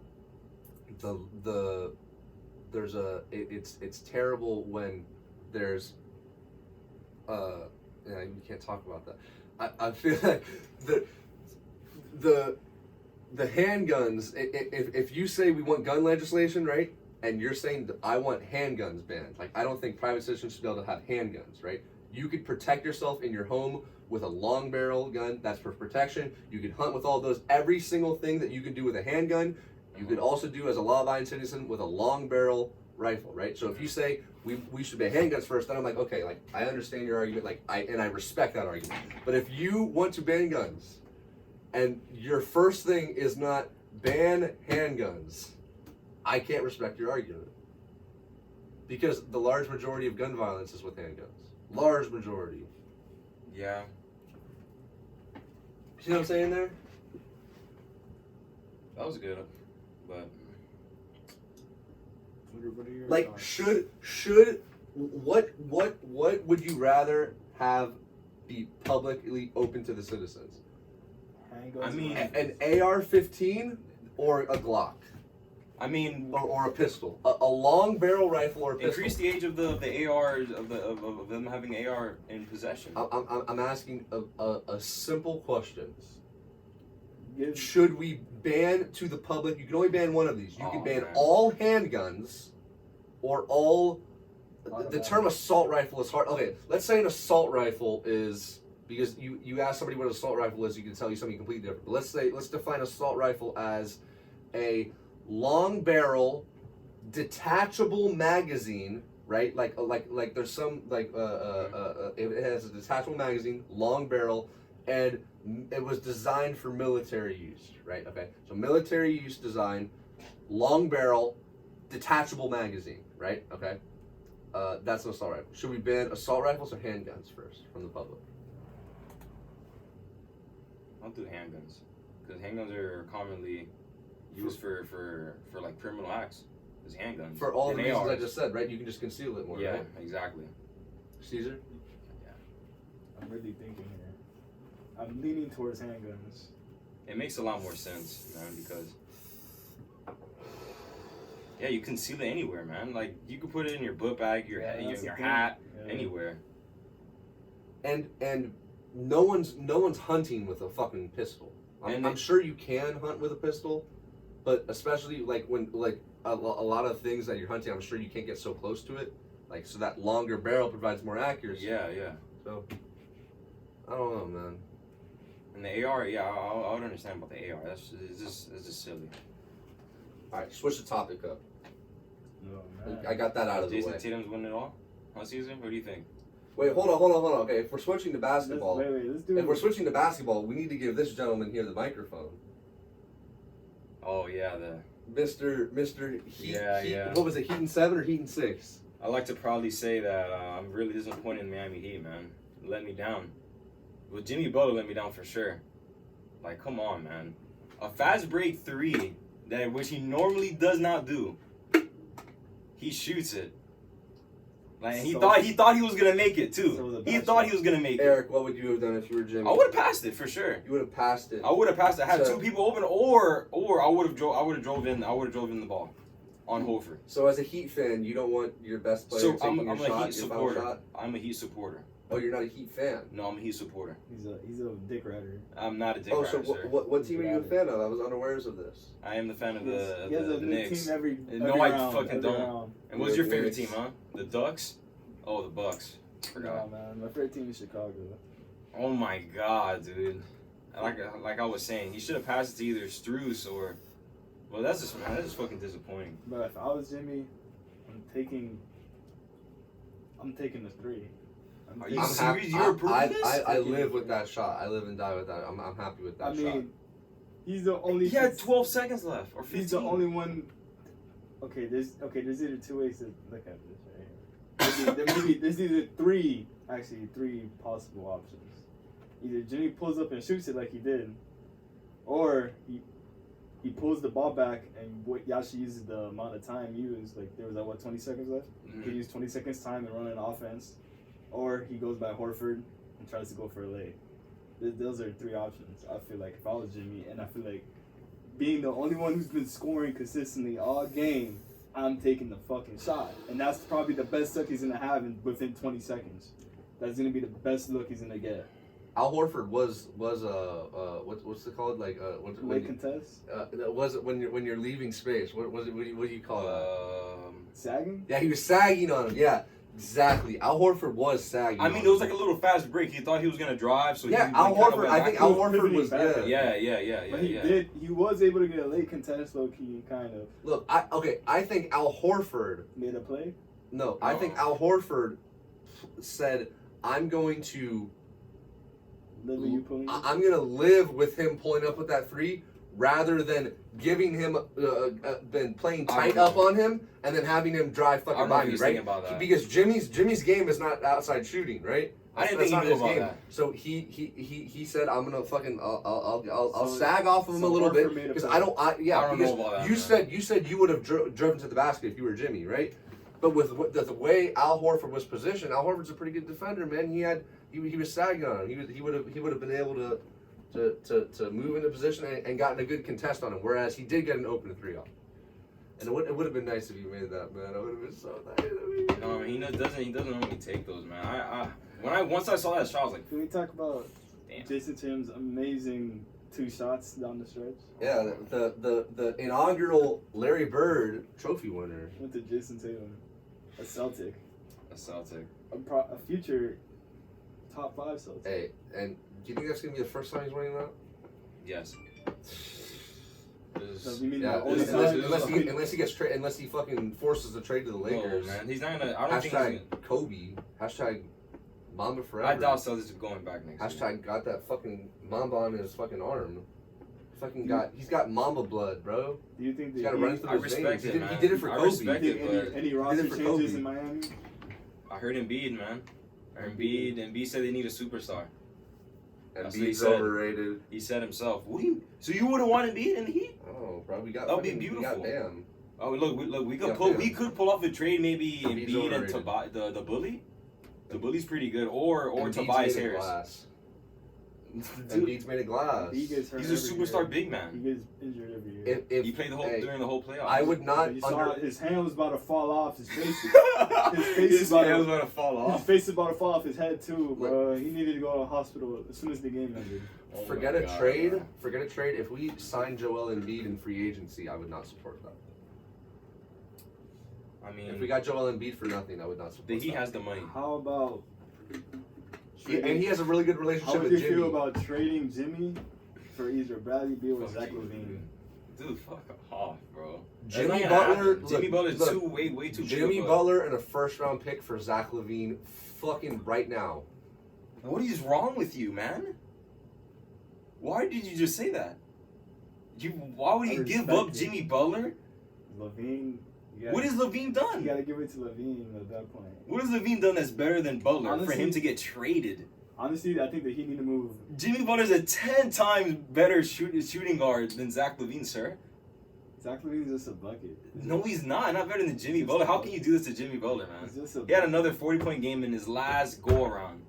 it's terrible when there's yeah, you can't talk about that. I feel like the handguns, if you say we want gun legislation, right, and you're saying that I want handguns banned, like I don't think private citizens should be able to have handguns, right? You could protect yourself in your home with a long barrel gun, that's for protection. You could hunt with all those. Every single thing that you could do with a handgun, you could also do as a law-abiding citizen with a long barrel rifle, right? So if you say we should ban handguns first, then I'm like, okay, like I understand your argument, like I respect that argument. But if you want to ban guns, and your first thing is not ban handguns, I can't respect your argument. Because the large majority of gun violence is with handguns. Large majority. Yeah. See what I'm saying there? That was good, but like should what would you rather have be publicly open to the citizens? I mean, an AR-15 or a Glock? I mean, or a pistol, a long barrel rifle or a pistol. Increase the age of the ARs of them having AR in possession. I'm asking a simple question. Should we ban to the public? You can only ban one of these. You can ban all handguns, or all. The term assault rifle is hard. Okay, let's say an assault rifle is, because you ask somebody what an assault rifle is, you can tell you something completely different. But let's define assault rifle as a long barrel, detachable magazine, right? Like there's some it has a detachable magazine, long barrel, and it was designed for military use, right? Okay, so military use design, long barrel, detachable magazine, right? Okay, that's an assault rifle. Should we ban assault rifles or handguns first from the public? I'll do handguns, because handguns are commonly used for like criminal acts. As handguns. For all the reasons I just said, right? You can just conceal it more. Yeah, right? Exactly. Caesar? Yeah. I'm really thinking here. I'm leaning towards handguns. It makes a lot more sense, man, because yeah, you conceal it anywhere, man. Like you could put it in your book bag, your hat, anywhere. And no one's hunting with a fucking pistol. I'm sure you can hunt with a pistol, but especially like when a lot of things that you're hunting, I'm sure you can't get so close to it. Like so that longer barrel provides more accuracy. Yeah. So I don't know, man. And the AR, yeah, I would understand about the AR. It's just silly. All right, switch the topic up. Oh, man. I got that out of the way. Jason Tatum's winning it all? Huh, Caesar? What do you think? Wait, hold on. Okay, if we're switching to basketball, let's do it. if we're switching to basketball, we need to give this gentleman here the microphone. Oh yeah, Mr. Heat. Yeah. What was it, Heat and 7 or Heat and 6? I like to proudly say that I'm really disappointed in Miami Heat, man. Let me down. Well, Jimmy Butler let me down for sure. Like, come on, man. a fast break three that which he normally does not do. He shoots it. Like he So- thought he was gonna make it so too. the He bad thought shot. he was gonna make it. Eric, what would you have done if you were Jimmy? I would have passed it for sure. You would have passed it. I would have passed it. I had So- two people open, or I would have drove in the ball on Horford. So as a Heat fan, you don't want your best player So taking I'm your a shot, Heat your final supporter. shot? I'm a Heat supporter. Oh, you're not a Heat fan. No, I'm a Heat supporter. He's a dick rider. I'm not a dick Oh, rider, so sir. what team are you a fan of? I was unawares of this. I am the fan of He the has a new Knicks. team every No, I round, fucking every don't. round. And what's your favorite Knicks. team, huh? The Ducks? Oh, the Bucks. Nah, man, my favorite team is Chicago. Oh my god, dude. Like I was saying, he should have passed it to either Strus or. Well, that's just fucking disappointing. But if I was Jimmy, I'm taking the three. Are you I'm serious? happy. You're approving this? I live with that shot. I live and die with that. I'm happy with that I shot. mean, he's the only. He had 12 seconds left, or 15. He's the only one. There's either two ways to look at this right here. There's either three possible options. Either Jimmy pulls up and shoots it like he did, or he pulls the ball back and Yashi uses the amount of time used. Like there was 20 seconds left. He could use 20 seconds time and run an offense, or he goes by Horford and tries to go for a lay. Those are three options. I feel like if I was Jimmy, and I feel like being the only one who's been scoring consistently all game, I'm taking the fucking shot, and that's probably the best look he's gonna have within 20 seconds. That's gonna be the best look he's gonna get. Al Horford was what's it called, like what's Late contest, was it when you're leaving space? What was it? What do you call that? sagging. Yeah, he was sagging on him. Yeah, exactly. Al Horford was sagging. I mean, on it was him. like a little fast break. He thought he was gonna drive, so Yeah, he Al like, kinda Horford. went I think back. Al He was Horford pivoting was back. yeah. But he was able to get a late contest, low key, kind of Look, I think Al Horford. made a play. No, I think Al Horford said, "I'm going to." Liver you pulling. I'm gonna live with him pulling up with that three, rather than giving him, than playing tight up on him and then having him drive I fucking don't know by if he me, was right? thinking about that. Because Jimmy's game is not outside shooting, right? I didn't That's think he not knew his about game. that. So he said, I'm gonna fucking I'll So- sag off of him so I don't Horford made a because play. I don't I don't because know about that, you man. said you would have driven to the basket if you were Jimmy, right? But with the way Al Horford was positioned, Al Horford's a pretty good defender, man. He was sagging on him. He would have been able to move into position and gotten a good contest on him. Whereas he did get an open three off. And it would have been nice if you made that, man. It would have been so nice. No, I mean, he doesn't normally take those, man. Once I saw that shot, I was like, Can we talk about damn. Jason Tatum's amazing 2 shots down the stretch? Yeah, the inaugural Larry Bird trophy winner. Went to Jason Tatum, a Celtic, A Celtic. a future top 5 Celtic. Hey, and do you think that's gonna be the first time he's winning that? Yes. So you mean Yeah, the only unless he gets unless he fucking forces a trade to the No, Lakers. man. He's not gonna. I don't think he's Hashtag Kobe. Hashtag Mamba forever. I doubt Celtics are going back next year. Hashtag got that fucking Mamba on his fucking arm. He's got Mamba blood, bro. Do you think He's that got to run through I his respect veins. it, man. He did it for I Kobe. respect think it. any roster for changes Kobe. in Miami? I heard Embiid, man. Embiid said they need a superstar. And That's what he B's said. overrated. He said himself. So you would have wanted Embiid in the Heat? Oh, bro, we got That would be fucking- we got beautiful. Bam. Oh, look, we could Yeah, we could pull off a trade, maybe Embiid's Embiid and overrated. the bully. The bully's pretty good, or Embiid's Tobias made of Harris. glass. Dude, Embiid's made of glass. He gets hurt he's a every superstar year. big He man. gets injured every year. If He played hey, during the whole playoffs. I would not You saw under. his hand was about to fall off his face. His about hand to- was about to fall His off. face is about to fall off his head too, bro. He needed to go to the hospital as soon as the game ended. Oh Forget my a God, trade. man. Forget a trade. If we sign Joel Embiid in free agency, I would not support that. I mean, If we got Joel Embiid for nothing, I would not support he that. has the money. How about? And he has a really good How relationship would with you Jimmy. feel about trading Jimmy for either Bradley Beal or Fuck Zach you, LaVine? Dude, fuck off, bro. That's Jimmy not gonna Butler. happen. Jimmy Butler's look, way too big Jimmy of a- Butler and a first-round pick for Zach LaVine, fucking right now. What is wrong with you, man? Why did you just say that? Why would I you give respect up it. Jimmy Butler? LaVine. What has Levine You done? gotta give it to LaVine at that point. What has Levine done that's better than Butler for Honestly- him to get traded? Honestly, I think that he need to move. Jimmy Butler's a 10 times better shooting guard than Zach LaVine, sir. Zach LaVine's just a bucket. No, he's not. Not better than Jimmy Butler. How can you do this to Jimmy Butler, man? He's just a He had bucket. another 40-point game in his last go-around.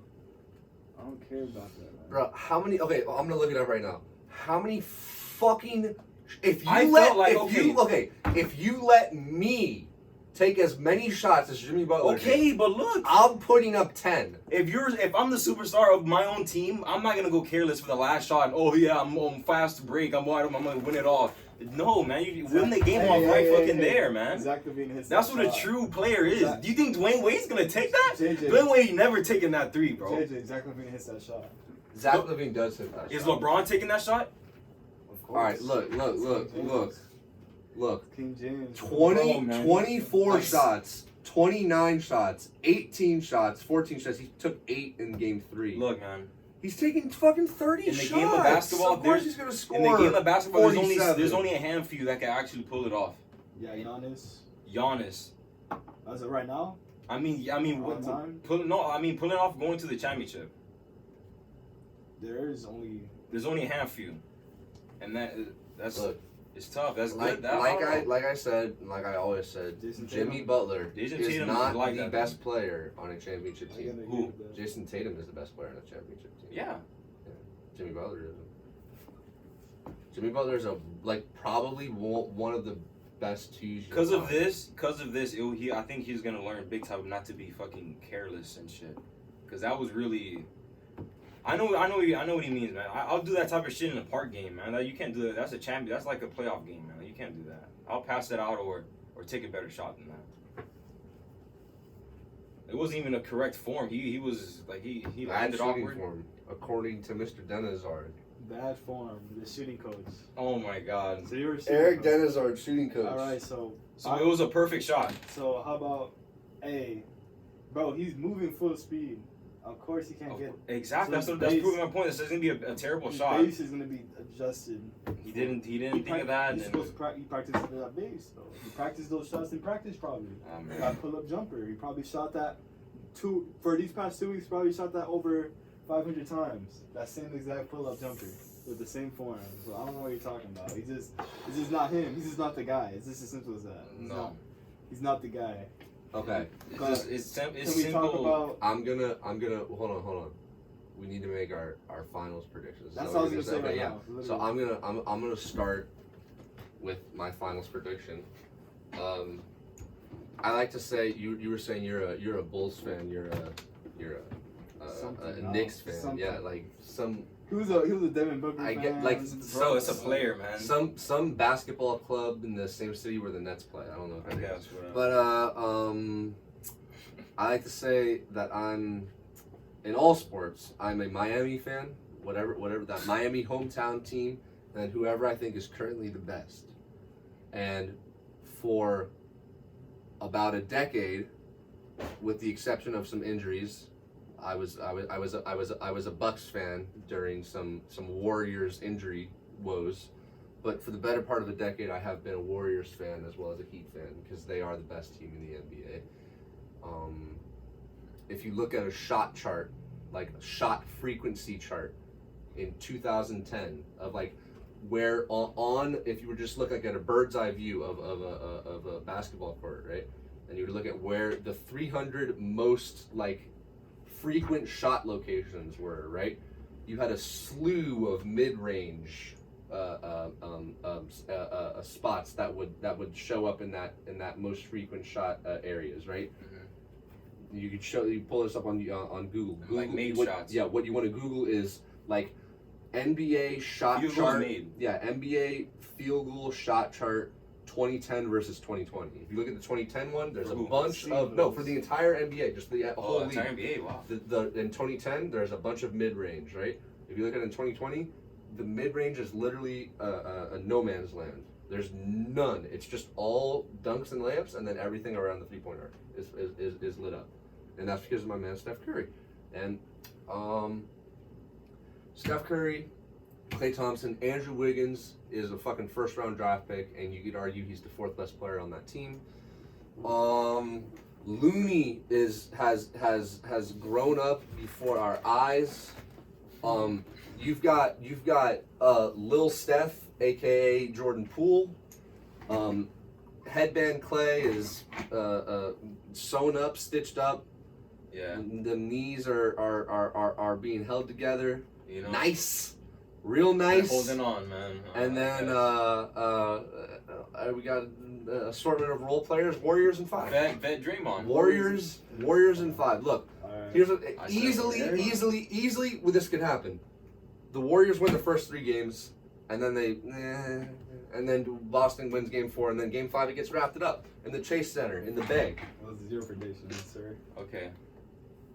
I don't care about that, man. Bro, how many? Okay, I'm gonna look it up right now. How many fucking? If you I let, felt like, if you let me take as many shots as Jimmy Butler, Okay, did, but look. I'm putting up 10. If I'm the superstar of my own team, I'm not gonna go careless for the last shot. Oh yeah, I'm on fast break. I'm gonna win it all. No, man, you win the game off there, man. Zach LaVine hits That's that what a shot. true player is. Zach- Do you think Dwayne Wade's gonna take that? JJ. Dwayne Wade never taking that three, bro. JJ, Zach LaVine hits that shot. Zach LaVine does hit that. Is shot. LeBron taking that shot? Of course. All right, look. King James. 20, Bro, man. 24 Nice. shots, 29 shots, 18 shots, 14 shots. He took 8 in game 3. Look, man. He's taking fucking 30 In the shots. game of basketball, of course there's- he's gonna score. In the game of basketball, there's 47. only a handful that can actually pull it off. Yeah, Giannis. Giannis. As of right now, I mean, all time, pulling off going to the championship. there's only. There's only a handful, and that's Look, it's tough. That's like, good. That, like I said, like I always said, Jason Jimmy Tatum. Butler Jason is Tatum not is like the that, best player on a championship I team. gotta Who? agree with that. Jason Tatum is the best player on a championship team. Yeah. Jimmy Butler isn't. Jimmy Butler is probably one of the best twos. Because of this, I think he's gonna learn big time not to be fucking careless and shit. Because that was really, I know what he means, man. I'll do that type of shit in a park game, man. Like, you can't do that. That's a champion. That's like a playoff game, man. You can't do that. I'll pass that out or take a better shot than that. It wasn't even a correct form. He was like he bad landed shooting awkward. form, according to Mr. Denizard. Bad form. The shooting coach. Oh my god. So you were shooting Eric coach. Denizard, shooting coach. All right, so So it was a perfect shot. So how about, hey, bro? He's moving full speed. Of course he can't get. Exactly. So That's base- proving my point. This is gonna be a terrible His shot. base is gonna be adjusted. He didn't think of that. He's And supposed to he practiced that base though. He practiced those shots in practice probably. That pull up jumper. He probably shot that for these past 2 weeks. Probably shot that over 500 times. That same exact pull up jumper with the same form. So I don't know what you're talking about. It's just not him. He's just not the guy. It's just as simple as that. He's not the guy. Okay. It's Can we simple. talk about? I'm gonna hold on. We need to make our finals predictions. That's So what I was we're gonna say right yeah. now. Literally. So I'm gonna start with my finals prediction. I like to say you were saying you're a Bulls fan. You're a Something Knicks else. fan. Something. Yeah, like some He was a Devin Booker I fan. get, like, So it's a player, man. some basketball club in the same city where the Nets play. I don't know if I it is. guess. Whatever. But I like to say that I'm in all sports. I'm a Miami fan. Whatever that Miami hometown team, and whoever I think is currently the best. And for about a decade, with the exception of some injuries, I was a Bucks fan during some Warriors injury woes. But for the better part of a decade, I have been a Warriors fan as well as a Heat fan because they are the best team in the NBA. If you look at a shot chart, like a shot frequency chart in 2010 of like where on if you were just look like at a bird's eye view of a basketball court, right? And you would look at where the 300 most like frequent shot locations were, right? You had a slew of mid-range spots that would show up in that most frequent shot areas, right? Mm-hmm. You pull this up on Google. Like made what, shots. Yeah, what you want to Google is like NBA shot Field goals chart. made. Yeah, NBA field goal shot chart 2010 versus 2020. If you look at the 2010 one, there's a Ooh, bunch of for the entire NBA, just the whole league. Entire NBA, wow. In 2010, there's a bunch of mid-range, right? If you look at it in 2020, the mid-range is literally a no man's land. There's none. It's just all dunks and layups, and then everything around the three-point arc is lit up, and that's because of my man Steph Curry. And Steph Curry, Klay Thompson, Andrew Wiggins is a fucking first-round draft pick, and you could argue he's the fourth best player on that team. Looney has grown up before our eyes. You've got Lil Steph, aka Jordan Poole. Headband Clay is sewn up, stitched up. Yeah. The knees are being held together. You know. Nice, real They're nice. holding on, man. And then we got an assortment of role players. Warriors in 5. Vet Draymond. Warriors in 5. Look, here's what easily this could happen. The Warriors win the first 3 games, and then and then Boston wins game 4, and then game 5 it gets wrapped up in the Chase Center in the Bay. Those are your predictions, sir. Okay.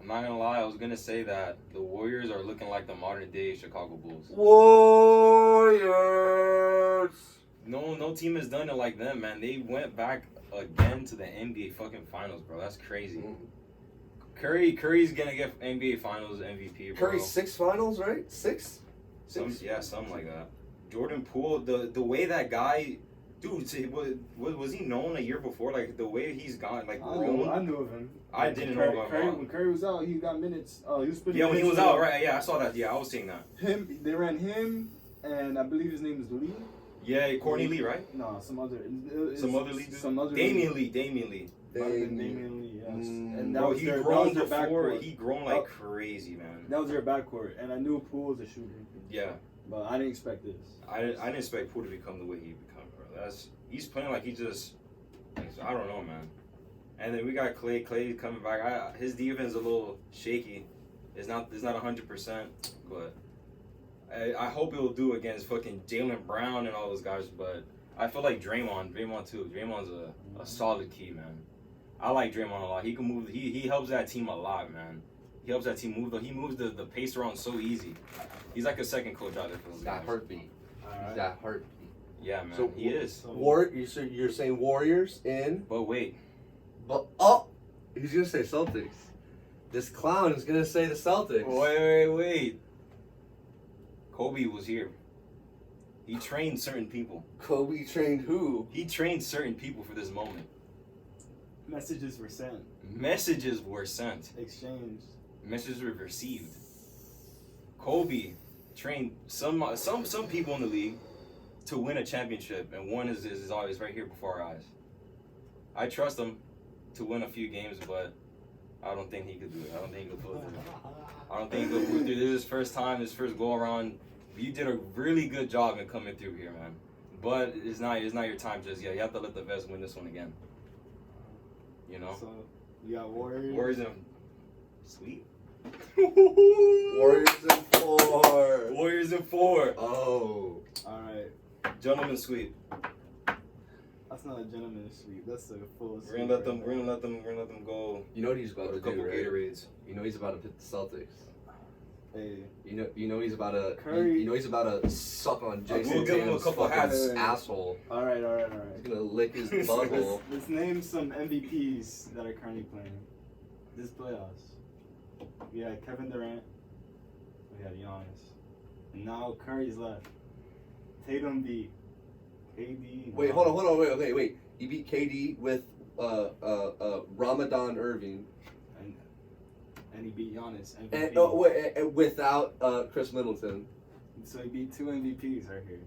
I'm not gonna lie, I was gonna say that the Warriors are looking like the modern day Chicago Bulls. Warriors. No team has done it like them, man. They went back again to the NBA fucking finals, bro. That's crazy. Curry's gonna get NBA Finals MVP, bro. Curry 6 finals, right? 6? Something like that. Jordan Poole, the way that guy, dude, was he known a year before? Like the way he's gone, like I grown. knew of him. I didn't know about Curry. him. When Curry was out, he got minutes. He was putting. Yeah, when he minutes was in. out, right? Yeah, I saw that. Yeah, I was seeing that. They ran him, and I believe his name is Lee. Yeah, Courtney Lee, right? No, some other Lee. Damian Lee. Damian Lee, yes. And that Bro, was he their, grown that was their before. backcourt. He grown like crazy, man. That was their backcourt, and I knew Poole was a shooter, Yeah, but I didn't expect this. I didn't expect Poole to become the way he become, bro. He's playing like he just, I don't know, man. And then we got Clay. Clay coming back. His defense is a little shaky. It's not 100%, but I hope he'll do against fucking Jaylen Brown and all those guys. But I feel like Draymond too. Draymond's a solid key, man. I like Draymond a lot. He can move. He helps that team a lot, man. He helps that team move. He moves the pace around so easy. He's like a second coach out there for those He's got guys. heartbeat. Alright. He's got heartbeat. Yeah, man. So He is. You're saying Warriors in, But wait. but he's gonna say Celtics. This clown is gonna say the Celtics. Wait. Kobe was here. He trained certain people. Kobe trained who? He trained certain people for this moment. Messages were sent, Messages were sent. exchanged. Messages were received. Kobe trained some people in the league to win a championship, and one is always right here before our eyes. I trust him to win a few games, but I don't think he could do it. I don't think he'll pull it through. I don't think he'll pull it through. This is his first time, his first go around. You did a really good job in coming through here, man. But it's not your time just yet. You have to let the vets win this one again. You know? So you got Warriors. Warriors in sweet. Warriors in 4. Warriors in 4. Oh. All right. Gentlemen sweep. That's not a gentleman's sweep. That's a full. We're gonna let them go. You know what he's about with to a couple do, right? Gatorades. You know he's about to hit the Celtics. Hey. You know he's about to. Curry. You know he's about to suck on Jason We'll give him a Tatum's couple fucking hats. asshole. All right. He's gonna lick his butthole. Let's name some MVPs that are currently playing this playoffs. We had Kevin Durant. We had Giannis. And now Curry's left. Tatum beat KD. Wait, hold on, wait. He beat KD with Ramadan Irving. And he beat Giannis. MVP. And without Chris Middleton. So he beat 2 MVPs right here.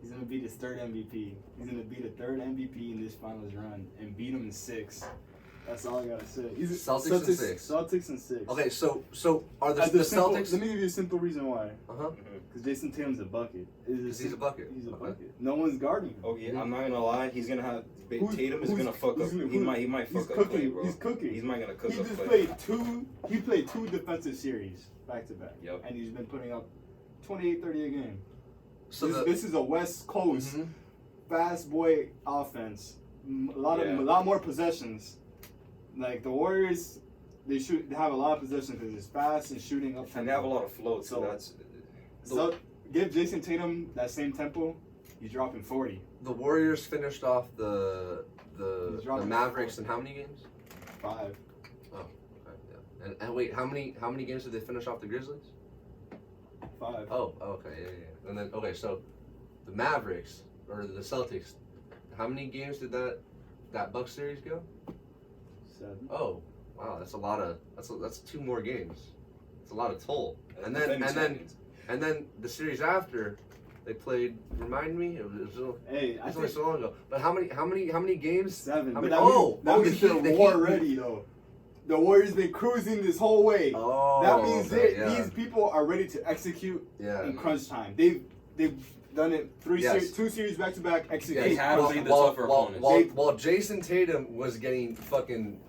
He's gonna beat his 3rd MVP. He's gonna beat a 3rd MVP in this finals run and beat him in 6. That's all I gotta say. Celtics in 6. Celtics in 6. Okay, so are the Simple, Celtics? let me give you a simple reason why. Uh-huh. Because Jason Tatum's a bucket. He's a bucket. He's a Okay. bucket. No one's guarding him. Oh yeah, I'm not gonna lie. He's gonna have Tatum is gonna fuck up. He might He's fuck up cooking. Clay, bro. He's cooking. He's not gonna cook He up just Clay. played two defensive series back to back. Yep. And he's been putting up 28, 30 a game. So this is a West Coast fast boy offense. A lot more possessions. Like the Warriors, they have a lot of possessions because it's fast and shooting up. And they have a lot of float, so that's. So give Jason Tatum that same tempo, he's dropping 40. the Warriors finished off the dropping Mavericks in how many games? 5. Oh, okay, yeah. And wait, how many games did they finish off the Grizzlies? 5. Oh, okay, yeah. And then so the Mavericks or the Celtics, how many games did that Bucks series go? 7. Oh, wow, that's a lot of that's 2 more games. It's a lot of toll. And then Defending champions. and then the series after, they played. Remind me, it was Hey, I only think so long ago. But how many games? 7. How But many- that means the they're Heat- war ready though. The Warriors been cruising this whole way. Oh, That means okay, yeah. these people are ready to execute Yeah. in crunch time. They've done it Yes. 2 series back to back. Execute. They have crunch played time. the tougher opponents. While Jason Tatum was getting fucking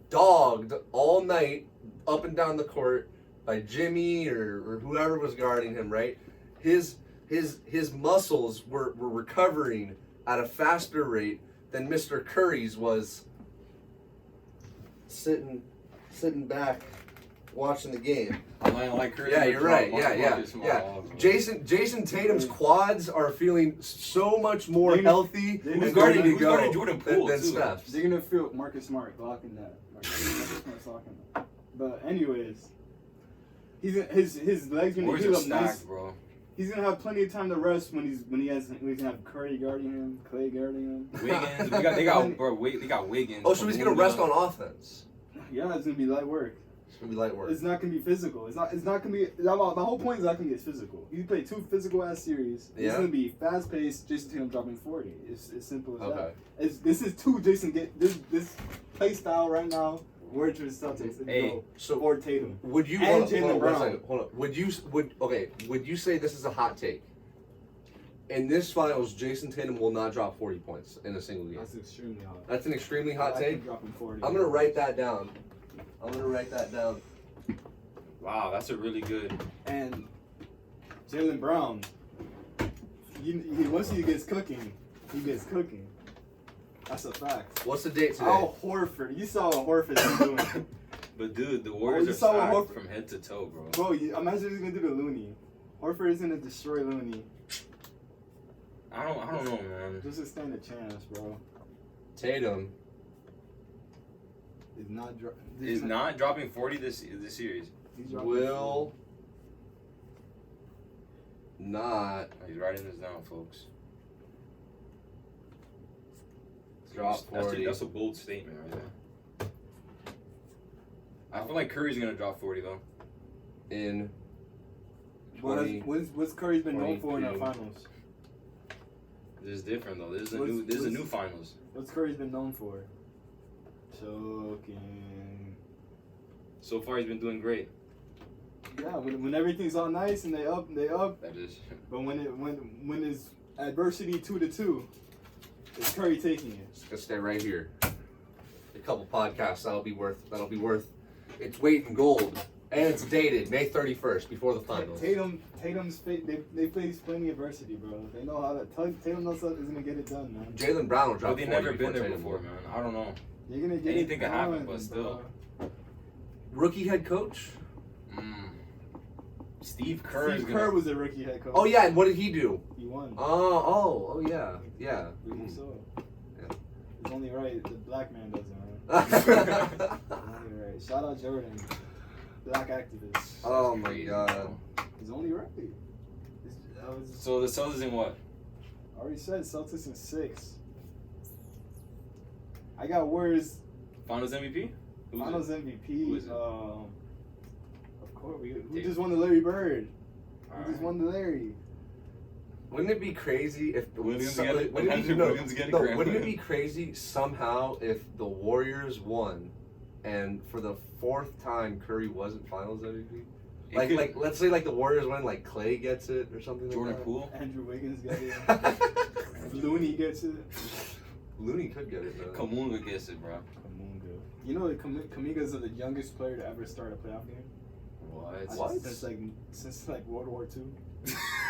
dogged all night up and down the court by Jimmy or whoever was guarding him, right? His muscles were recovering at a faster rate than Mr. Curry's was sitting back watching the game. I'm not like Curry. Yeah, but you're right. Marcus Yeah. Smart, bro. Jason Tatum's quads are feeling so much more They're- healthy they're and just ready guarding- to who's go guarding Jordan Poole, than too? Steph's. They're gonna feel Marcus Smart blocking that. Marcus Smart's blocking that. But anyways, his legs gonna Warriors heal are up nice. stacked, bro. He's gonna have plenty of time to rest when he can have Curry guarding him, Clay guarding him. Wiggins, they got Wiggins. Oh, so he's gonna rest on offense. Yeah, it's gonna be light work. It's gonna be light work. It's not gonna be physical. It's not gonna be. The whole point is not gonna get physical. You play 2 physical ass series. It's Yeah. gonna be fast paced. Jason Tatum dropping 40. It's as simple as Okay. that. This is 2 Jason get this play style right now. Word to the Celtics. And Hey, go so for Tatum. would you And hold on, Jaylen hold on, Brown. one second, hold on. Would you say this is a hot take? In this finals, Jason Tatum will not drop 40 points in a single game. That's extremely hot. That's an extremely hot I take. can drop him 40. I'm gonna write that down. Wow, that's a really good. And Jaylen Brown. Once he gets cooking, he gets cooking. That's a fact. What's the date today? Al Horford. You saw what Horford's been doing. But dude, the Warriors you are saw what stacked Horford- from head to toe, bro. Bro, imagine he's gonna do the Looney. Horford is gonna destroy Looney. I don't know, man. Just to stand a chance, bro. Tatum. Is not Is not dropping 40 this series. Will not He's writing this down, folks. drop 40. That's a bold statement right there. I feel like Curry's gonna drop 40 though. in What's Curry's been known for in the 22. finals? This is different though. This is What's- a new finals. What's Curry's been known for? Choking. So far, he's been doing great. Yeah, when everything's all nice and they up. That is. But when it's adversity 2-2, it's Curry taking it. It's gonna stay right here. A couple podcasts that'll be worth its weight in gold. And it's dated May 31st before the finals. Tatum's they face plenty of adversity, bro. They know how to. Tatum knows is gonna get it done, man. Jaylen Brown will drop But they've 40 never been there Tatum before, will. man. I don't know. You're gonna get Anything it can done, happen, but still. bro. Rookie head coach? Steve Kerr. Steve Kerr was a rookie head coach. Oh yeah, and what did he do? He won. Oh yeah. I believe so. Yeah. It's only right. The black man does it, man. Only right. Shout out Jordan, black activist. Oh my god. He's only right. So the Celtics in what? I already said Celtics in 6. I got Warriors Finals MVP? Who's it? Finals MVP. Who is it? Of course, we Tatum. just won the Larry Bird. We Alright. just won the Larry. Wouldn't it be crazy if Williams some- get it? wouldn't it be- Andrew no, Williams get a no, Grammy? wouldn't it be crazy somehow if the Warriors won and for the 4th time Curry wasn't Finals MVP? It Like, could- let's say like the Warriors win, like Clay gets it or something Jordan like Poole? Andrew Wiggins got it. Looney gets it. that. Looney could get it though. Kamunga gets it, bro. Kamunga. You know that Kaminga's the youngest player to ever start a playoff game. What? Since World War II.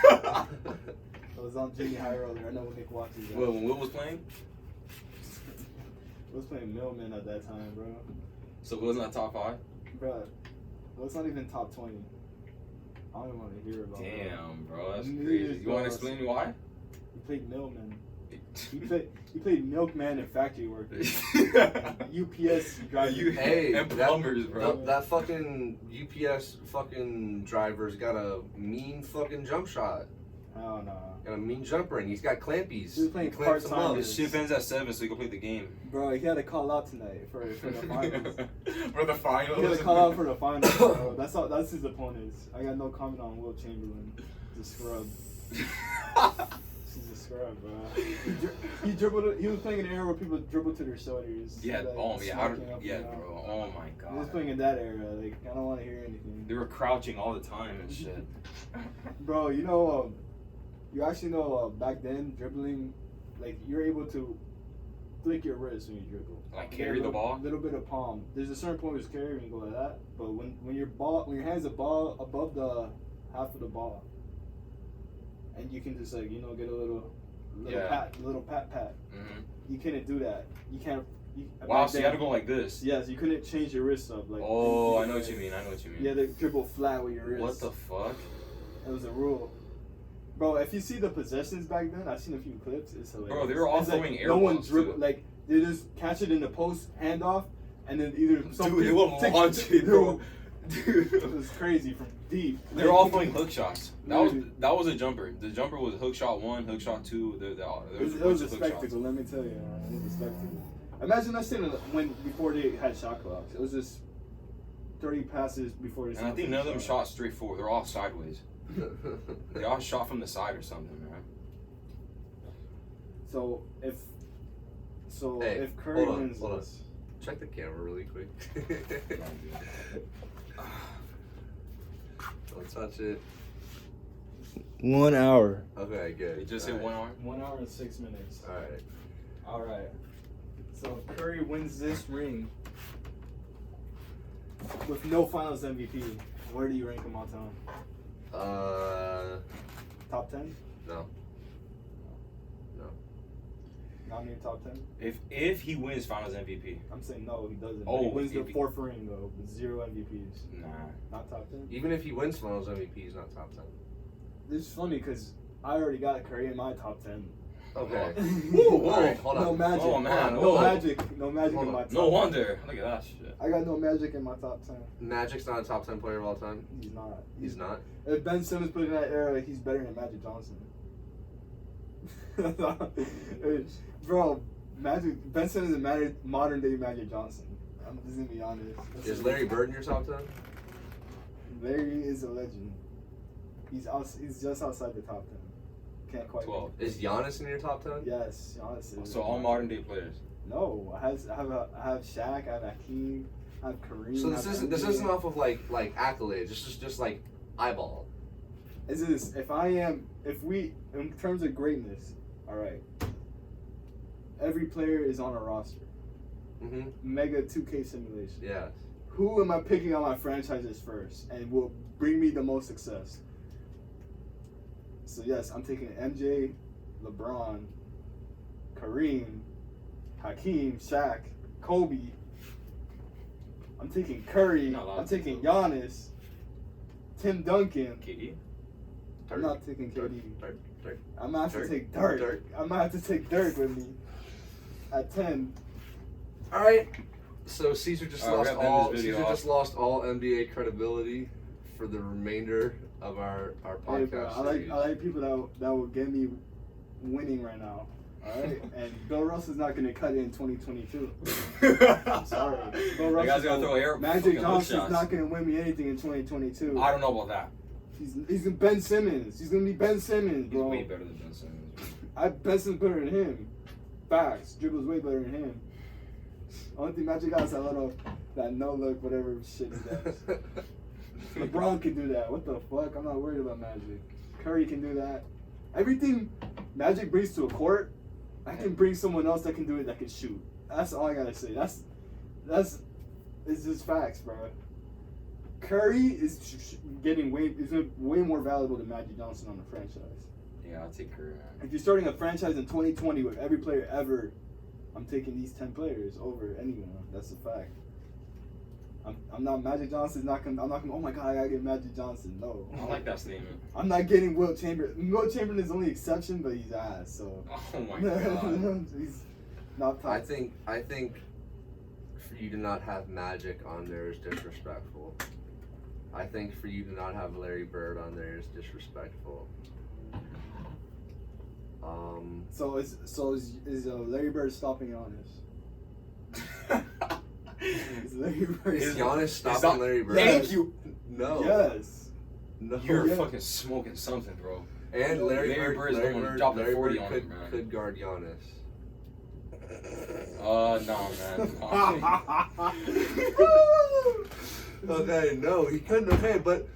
I was on Jimmy High Roller. I know when Nick watches that. Well, when Will was playing? I was playing Millman at that time, bro. So Will's not top 5? Bro, well, it's not even top 20. I don't even want to hear about it. Damn, bro, that's Neither crazy. is You want to Ross. explain why? He played Millman. He played milkman and factory worker. UPS driver. Hey, and plumbers, bro. That fucking UPS fucking driver's got a mean fucking jump shot. Hell no. Got a mean jumper, and he's got clampies. He was playing He clamps them part-time. up. His shift ends at 7, so he can play the game. Bro, he had to call out tonight for the finals. For the finals. He had to call out for the finals, bro. That's his opponents. I got no comment on Will Chamberlain. He's a scrub. He's a scrub, bro. He dribbled. He was playing in an era where people dribble to their shoulders. Yeah, like, oh yeah, smacking up yeah, and down. bro. Oh my He was god. playing in that era. Like, I don't want to hear anything. They were crouching all the time and shit. Bro, you actually know back then dribbling, like you're able to flick your wrist when you dribble. Like carry the ball? A little bit of palm. There's a certain point where it's carry when you go like that, but when your hands above the half of the ball, and you can just like get a little Yeah. pat. Mm-hmm. You couldn't do that. You can't. Wow, back so you then- had to go like this. Yes, you couldn't change your wrist up. Like. Oh, I know what you mean. I know what you mean. You had to dribble flat with your wrist. What the fuck? That was a rule. Bro, if you see the possessions back then, I've seen a few clips. It's hilarious. Bro, they were all It's like throwing air no one balls, dribble. too. Like they just catch it in the post, hand off, and then either some Dude, they will launch it, bro. Dude. It was crazy from deep. They're all throwing hook shots. That Literally. was a jumper. The jumper was hook shot 1, hook shot 2. There It was was, a it was bunch a of hook shots. spectacle. Let me tell you, man. It was a spectacle. Imagine that shit before they had shot clocks. It was just 30 passes before they. And I think none of them shot straight forward. They're all sideways. They all shot from the side or something, man. So if Hey, Curry hold on, wins hold on. this, Check the camera really quick. Don't touch it. 1 hour. Okay, good. It just All hit right. 1 hour. 1 hour and 6 minutes. All right. All right. So if Curry wins this ring with no Finals MVP, where do you rank him all time? Top 10? No. Not near top 10. If he wins Finals MVP, I'm saying no, he doesn't. Oh, he wins the if he- 4th ring though, with 0 MVPs. nah. Not top 10. Even if he wins Finals MVP, he's not top 10. This is funny because I already got Curry in my top 10. Okay. Whoa, All right, hold on. No magic. Oh, man. No Hold on. magic. No magic Hold in on. my top. No wonder. Look at that shit. I got no magic in my top 10. Magic's not a top 10 player of all time. He's not. He's not. If Ben Simmons put in that era, he's better than Magic Johnson. Bro, Ben Simmons is modern day Magic Johnson. I'm just gonna be honest. Is Larry Bird in your top 10? Larry is a legend. He's just outside the top 10. Can't quite. 12. Is Giannis in your top 10? Yes, Giannis is. So all modern day players. No, I have Shaq, I have Hakeem, I have Kareem. So I this have isn't MJ. off of like accolades. This is just like eyeball. Is this if we in terms of greatness, all right. Every player is on a roster. Mm-hmm. Mega 2K simulation. Yeah. Who am I picking on my franchises first and will bring me the most success? So yes, I'm taking MJ, LeBron, Kareem, Hakeem, Shaq, Kobe. I'm taking Curry. Not a lot I'm of taking people. Giannis, Tim Duncan. KD. I'm not taking KD. Dirk. I'm gonna have to Dirk. take Dirk. Dirk. I'm gonna have to take Dirk with me at 10. All right. So Caesar just All right, lost we're gonna end all. this video Caesar off. just lost all NBA credibility for the remainder of our Hey, bro, podcast. I like people that will get me winning right now. All right, and Bill Russell's not gonna cut it in 2022. I'm sorry, Bill You guys Russell's gotta throw air. Magic fucking hook Johnson's shots. not gonna win me anything in 2022. I don't know about that. He's Ben Simmons. He's gonna be Ben Simmons, He's bro. way better than Ben Simmons. Ben Simmons better than him. Facts. Dribble's way better than him. Only thing Magic got is that no look, whatever shit he does. LeBron can do that. What the fuck? I'm not worried about Magic. Curry can do that. Everything Magic brings to a court, I can bring someone else that can do it that can shoot. That's all I gotta say. That's it's just facts, bro. Curry is getting way more valuable than Magic Johnson on the franchise. Yeah, I'll take Curry, man. If you're starting a franchise in 2020 with every player ever, I'm taking these 10 players over anyone. That's a fact. I'm not Magic Johnson's not gonna. I'm not gonna. Oh my God, I gotta get Magic Johnson. No, I like that statement. I'm not getting Will Chamberlain. Will Chamberlain is the only exception, but he's ass. So Oh my god. he's not top. I think for you to not have Magic on there is So is Larry Bird stopping Giannis? Is Larry Bird? Is Giannis stopping that- Larry Bird? Yes. Thank you. No. Yes. No. You're Yeah. fucking smoking something, bro. And Larry Bird's Bird, the one dropping Larry 40 Bird on could, him, man. could guard Giannis. No, man. Okay, no, he couldn't. Okay, but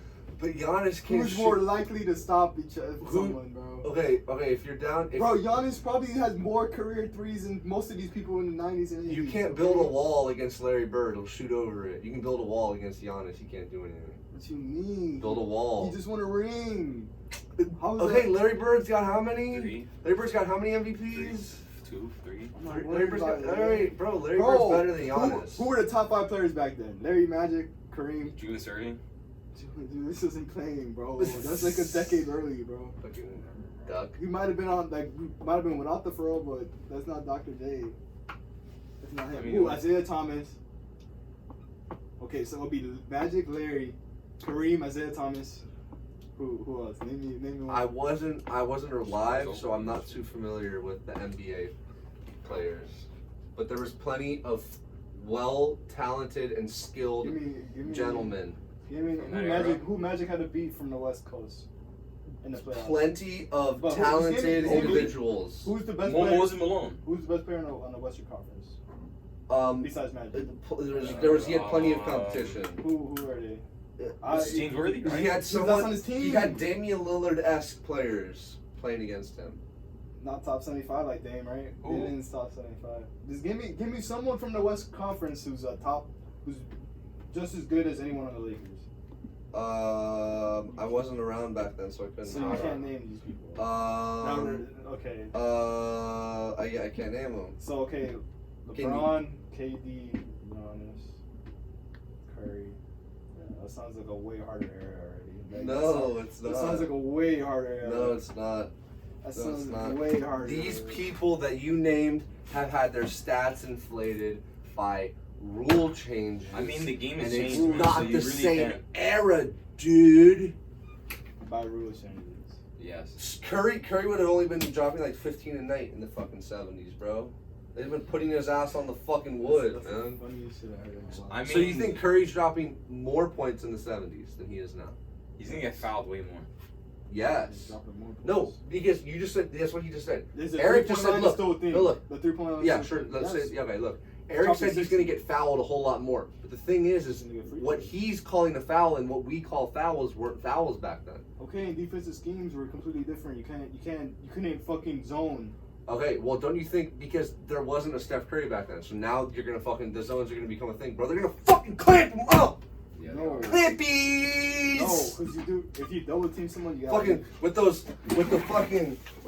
Giannis can't Who's shoot. more likely to stop Who- someone, bro? Okay, if you're down, if Bro, Giannis probably has more career threes than most of these people in the 90s and 80s. you can't build a wall against Larry Bird, he'll shoot over it. You can build a wall against Giannis, he can't do anything. What you mean? Build a wall. He just won a ring. How is Okay, that? Larry Bird's got how many? 3, Larry Bird's got how many MVPs? 2, 3. I'm not Larry worried Bird's about got, it. Larry Bro, Bird's better than Giannis. Who were the top 5 players back then? Larry, Magic, Kareem. Julius Erving. Dude, this isn't playing, bro. That's like a decade early, bro. Fucking duck. He might have been without the furrow, but that's not Dr. J. That's not him. I mean, Ooh, Isaiah Thomas. Okay, so it'll be Magic, Larry, Kareem, Isaiah Thomas. Who else? Name me one. I wasn't alive, so I'm not too familiar with the NBA players. But there was plenty of talented and skilled give me gentlemen. Give me From that era? who Magic had to beat from the West Coast in the playoffs. Plenty of But talented who- individuals. Who's the best One player? Moses Malone. Who's the best player on the Western Conference besides Magic? He had plenty of competition. Who are they? James Worthy, right? He had That's someone. on his team. He had Damian Lillard-esque players playing against him. Not top 75 like Dame, right? Who? Damian's top 75. Just give me someone from the West Conference who's who's just as good as anyone on the Lakers. I wasn't around back then, so I couldn't. So you can't name these people. Okay. I can't name them. So okay, Can LeBron, KD, Giannis, Curry. Yeah, that sounds like a way harder era already. No, it's That not. sounds like a way harder era. No, it's not. That no, sounds it's not. way harder. These people that you named have had their stats inflated by rule changes. I mean, the game has and it's changed, man, not so you the really same can't. era, dude. by rule changes. Yes. Curry would have only been dropping like 15 a night in the fucking 70s, bro. They've been putting his ass on the fucking wood, That's man. the funniest shit I heard in a while. I mean, So you think Curry's dropping more points in the 70s than he is now? he's gonna get fouled way more. He's Yes. dropping more No, points. because you just said that's what he just said. There's a Eric just 3-point said, line look, still a thing. no, look. The 3-point line. Yeah, is sure. still a Let's thing. say, Yes. yeah, okay, look. Eric Top said he's 60. going to get fouled a whole lot more. But the thing is He's gonna get free what throws. he's calling a foul and what we call fouls weren't fouls back then. Okay, and defensive schemes were completely different. You couldn't fucking zone. Okay, well, don't you think because there wasn't a Steph Curry back then, so now you're going to fucking, the zones are going to become a thing, bro. They're going to fucking clamp him up! Yeah. No. Clampies! No, because you do. If you double team someone, you gotta. Fucking, with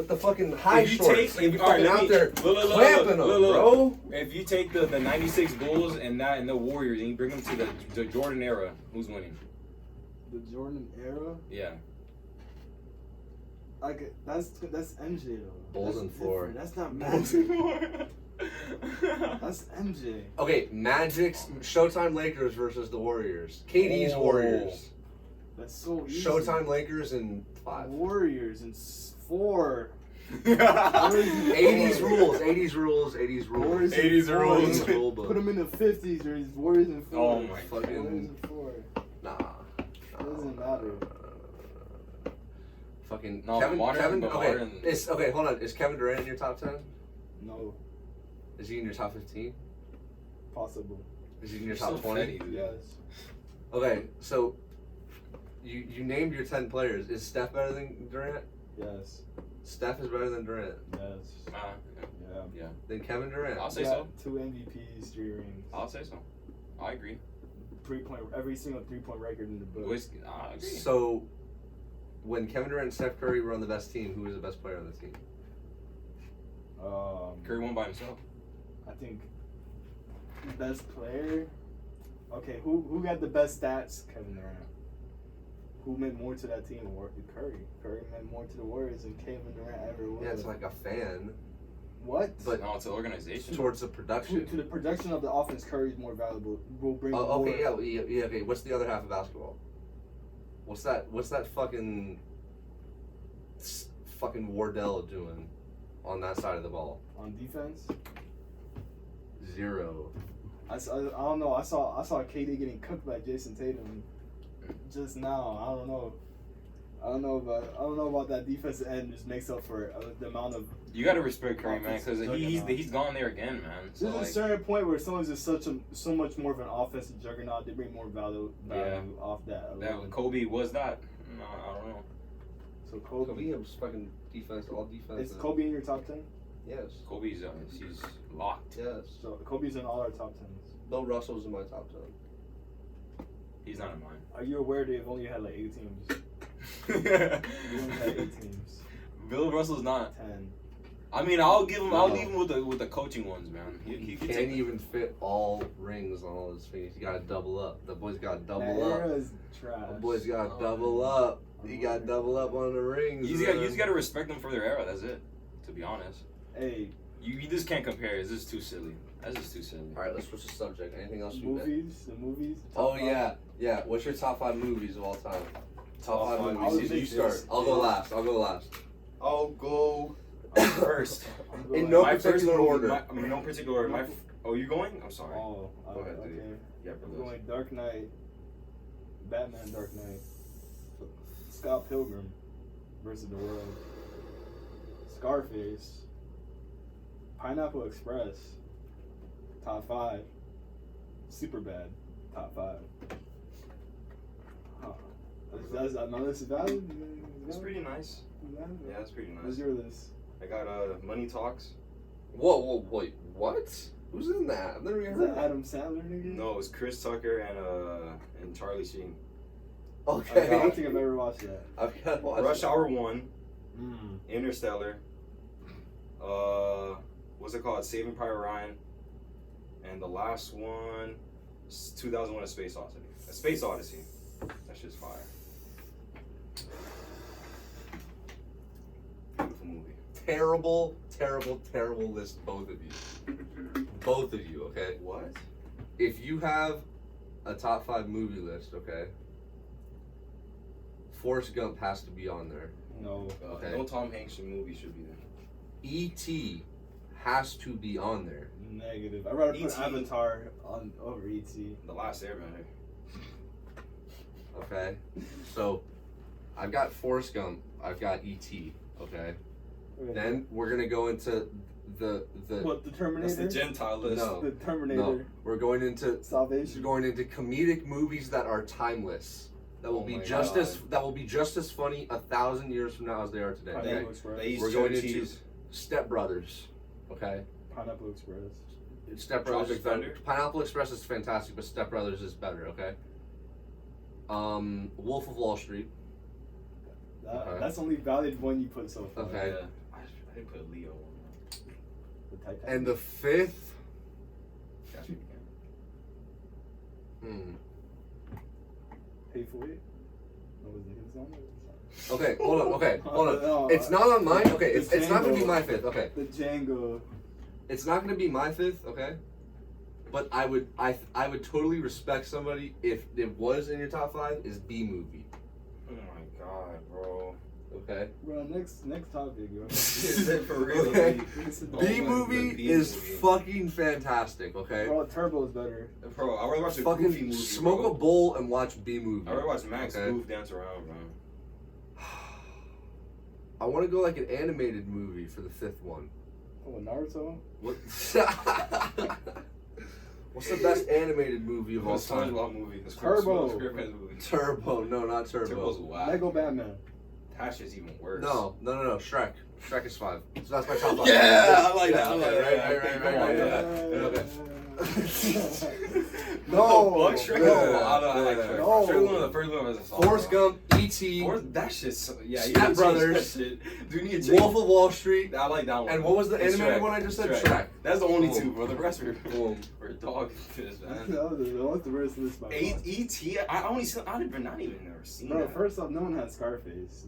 the fucking high If you shorts. take- and if- you're alright, fucking let out me- there look, clamping them, look. bro. If you take the 96 Bulls and the Warriors and you bring them to the Jordan era, who's winning? The Jordan era, Yeah. like that's MJ though. Bulls That's and 4. different. That's not Magic. That's MJ. Okay, Magic's Showtime Lakers versus the Warriors. KD's Oh. Warriors. That's so easy. Showtime Lakers in 5. Warriors in 4. 80s rules, 80s rules, 80s rules. Warriors in 80s 4. rules. Rule book. Put them in the 50s or his Warriors in 4. Oh my fucking- Warriors in 4. Nah. Doesn't matter. Fucking No, Kevin. modern- but Okay, modern- okay. Hold on. Is Kevin Durant in your top 10? No, Is he in your top 15? possible. Is he in your You're top so 20? petty, dude. Yes. Okay, so you named your 10 players. Is Steph better than Durant? Yes. Steph is better than Durant. Yes. Yeah. Then Kevin Durant. I'll say Got so. 2 MVPs, 3 rings. I'll say so. I agree. 3-point, every single 3-point record in the book. I agree. So, when Kevin Durant and Steph Curry were on the best team, who was the best player on the team? Curry won by himself. I think best player. Okay, who got the best stats? Kevin Durant. Who meant more to that team? Curry. Curry meant more to the Warriors than Kevin Durant ever would. Yeah, it's like a fan, what? but No, it's an organization. towards the production. To the production of the offense, Curry's more valuable. Will bring. Oh, okay, more. yeah. Okay, what's the other half of basketball? What's that fucking Wardell doing? on that side of the ball. On defense, 0. I don't know. I saw KD getting cooked by Jason Tatum just now. I don't know. I don't know about that defensive end. Just makes up for the amount of. You gotta respect Curry, man, because Juggernaut. he's gone there again, man. So There's like, a certain point where someone's just so much more of an offensive juggernaut. They bring more value off that. alone. Kobe was that. No, I don't know. So Kobe. Kobe was fucking defense, all defense. Is Kobe in your top 10? Yes. Kobe's he's locked. Yes. So Kobe's in all our top 10s. Bill Russell's in my top 10. He's not in mine. Are you aware they've only had like 8 teams? They only had 8 teams. Bill Russell's not. 10. I mean, I'll leave him with the coaching ones, man. He can can't take even fit all rings on all his fingers. He gotta double up. The boy's gotta That double up. era is trash. The boy's gotta double up. He gotta double up on the rings. You just gotta respect them for their era. That's it. To be honest, Hey, you just can't compare. It's just too silly. That's just too silly. All right, let's switch the subject. Anything else you got? the movies. Oh top yeah, yeah. What's your top 5 movies of all time? Top 5 I movies. would You make start. this- I'll go last. I'll go first. I'm In going- no My first particular movie, order. no particular order. Oh, you going? I'm sorry. Oh, Go ahead, okay. dude. Yeah, I'm bro. going Dark Knight, Batman Dark Knight, Scott Pilgrim versus the World, Scarface, Pineapple Express, top 5, Superbad, top 5. Huh. My list is valid? It's pretty nice. Yeah, it's pretty What's nice. your list? I got Money Talks. Whoa, wait, what? Who's in that? I've never even Is heard that of that. Adam Sandler nigga? No, it was Chris Tucker and Charlie Sheen. I don't Okay. think I've ever watched that. I've got to watch Rush it. Hour 1, Mm. Interstellar. What's it called? Saving Private Ryan. And the last one, 2001: A Space Odyssey. A Space Odyssey. That shit's fire. Beautiful movie. Terrible list, both of you. Both of you, okay? What? If you have a top 5 movie list, okay, Forrest Gump has to be on there. No. Okay. No Tom Hanks movie should be there. E.T. has to be on there. Negative. I'd rather put E.T. Avatar on over E.T. The Last Airbender. Okay? So, I've got Forrest Gump. I've got E.T. Okay? Then we're gonna go into the What, the Terminator? That's the Gentile list. No. The Terminator. no. We're going into Salvation. comedic movies that are timeless. That will Oh be my just God. as funny 1,000 years from now as they are today. Pineapple Okay? Express. They eat We're going cheddar into cheese. Step Brothers. Okay? Pineapple Express. Step Brothers Charles is better. Thunder? Pineapple Express is fantastic, but Step Brothers is better, okay? Wolf of Wall Street. Okay. That's the only valid one you put so far. Okay. Yeah. I didn't put Leo on The Titanic. And the 5th, there. Catch Me If You Can. Pay for it. No, was it his on it? Okay, hold on. No, It's not on mine. Okay, the it's not gonna be Django. my 5th. Okay, The Django. it's not gonna be my 5th. Okay, but I would totally respect somebody if it was in your top 5 is B movie. Oh my god, bro. Okay, Bro, next topic, yo. Is it for real? Okay. Oh B my movie God, B is movie. fucking fantastic. Okay, Bro, Turbo is better. Bro, I rather watch a goofy fucking movie. smoke bro. a bowl and watch B movie. I rather watch Max Okay. Goof dance around, bro. I want to go like an animated movie for the 5th one. Oh, Naruto? What? What's the best animated movie of all The time? SpongeBob movie. The Turbo. SquarePants movie. Turbo, no, not Turbo's Turbo. whack. Lego Batman. That shit's even worse. No, Shrek. Shrek is 5. So that's my top 5. Yeah, I like that. I Okay, like that. right, Come on, yeah. yeah. No. What the fuck? Shrek? Yeah. No, I like Shrek. No. Shrek one of the first one was a song. Forrest Gump, E.T., That shit's so, yeah. Step You need to change Brothers, that shit. Do you need to change? Wolf of Wall Street, I like that one. and what was the It's animated Shrek. one I just said? Shrek. Shrek. That's the only Boom. two, bro. The rest were Boom. dog shit, man. That was the worst list by far. E.T. I only seen. I've not even never seen Bro, that. first off, no one had Scarface.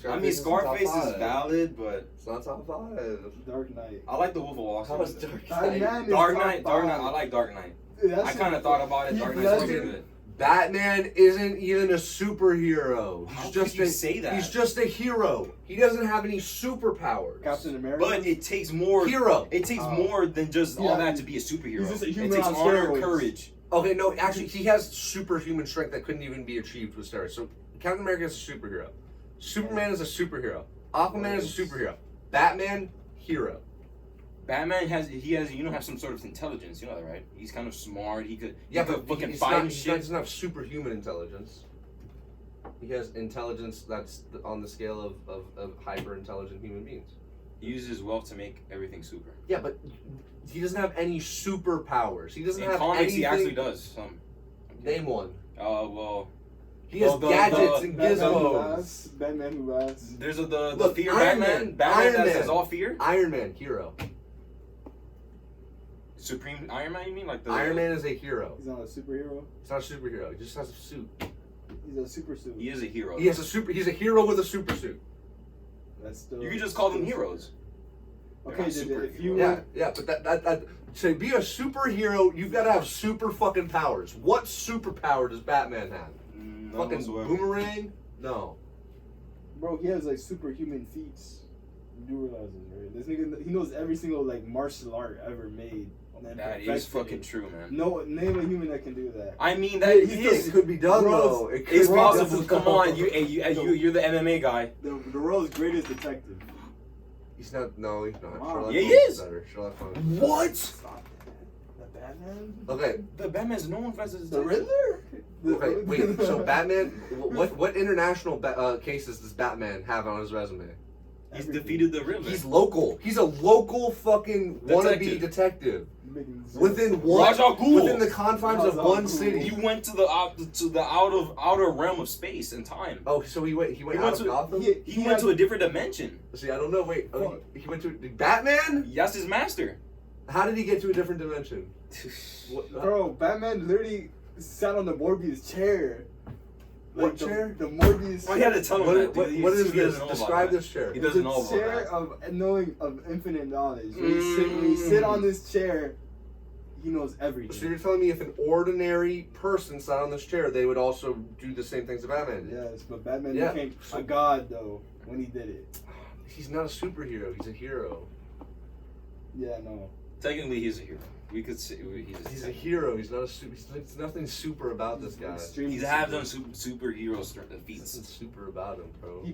I mean, Scarface top is 5. valid, but It's not top 5. Dark Knight. I like the Wolf of Wall How Street. is Dark Batman Knight? is Dark top Knight. I like Dark Knight. Dude, that I shit- kind of thought about it. Heath Dark Knight's Ledger- pretty good. Batman isn't even a superhero. How He's could just you say that? He's just a hero. He doesn't have any superpowers. Captain America. But it takes more. Hero. It takes more than just all Yeah, that to be a superhero. he's just a human it takes on honor, steroids. courage. Okay, no, actually, he has superhuman strength that couldn't even be achieved with steroids. So Captain America is a superhero. Superman is a superhero. Aquaman is a superhero. Batman, hero. Batman has some sort of intelligence. You know that, right? He's kind of smart. He could But fucking he's fight not, and he shit. doesn't have superhuman intelligence. He has intelligence that's on the scale of hyper intelligent human beings. He uses his wealth to make everything super. Yeah, but he doesn't have any superpowers. He doesn't In have comics, anything. he actually does some. Name one. Well, He has gadgets and gizmos. Batman who laughs. there's the Look, fear Iron Batman. Man. Batman Iron that Man. is all fear. Iron Man, hero. Supreme Iron Man, you mean like the Iron Man is a hero. He's not a superhero. He's not a superhero. He just has a suit. He's a super suit. He is a hero. He has a super. He's a hero with a super suit. That's still. You can just call them heroes. They're Okay, not if you Yeah, yeah, but that to be a superhero, you've got to have super fucking powers. What superpower does Batman have? None Fucking whatsoever. boomerang? No. bro, he has like superhuman feats. You do realize this, right? This nigga, he knows every single like martial art ever made. And That is perfected fucking it. true, man. No, name a human that can do that. I mean that It could be done Bro, though. It could it's be possible. done. Come on, you're the MMA guy. The world's greatest detective. He's not. No, he's not. Wow. Sherlock Yeah, he Holmes is. Better. Sherlock Holmes. What? Stop that. The Batman? Okay. The Batman's known for as The Riddler? Okay. Wait. So Batman. What international cases does Batman have on his resume? He's Everything. defeated the Riddler. He's local. He's a local fucking wannabe detective. Within one, Ra's al Ghul. within the confines of Ra's al one Ghul. city. He went to the outer realm of space and time. Oh, so he went He out went of to- Gotham. He went to a different dimension. See, I don't know. Wait, he went to Batman. That's his master. How did he get to a different dimension? What, Bro, Batman literally sat on the Morbius chair. What the, chair? The Morbius Why you had to tell him that, dude? what is He doesn't this? know about Describe that. this chair. He It's doesn't a know about chair that. of knowing of infinite knowledge. When you sit on this chair, he knows everything. So you're telling me if an ordinary person sat on this chair, they would also do the same things that Batman did? Yes, but Batman Yeah. became a god though when he did it. He's not a superhero. He's a hero. Yeah, no. Technically, he's a hero. We could say He's a hero. He's not a super. There's nothing super about this guy. Extremely He's have super. done superhero There's feats. nothing super about him, bro. He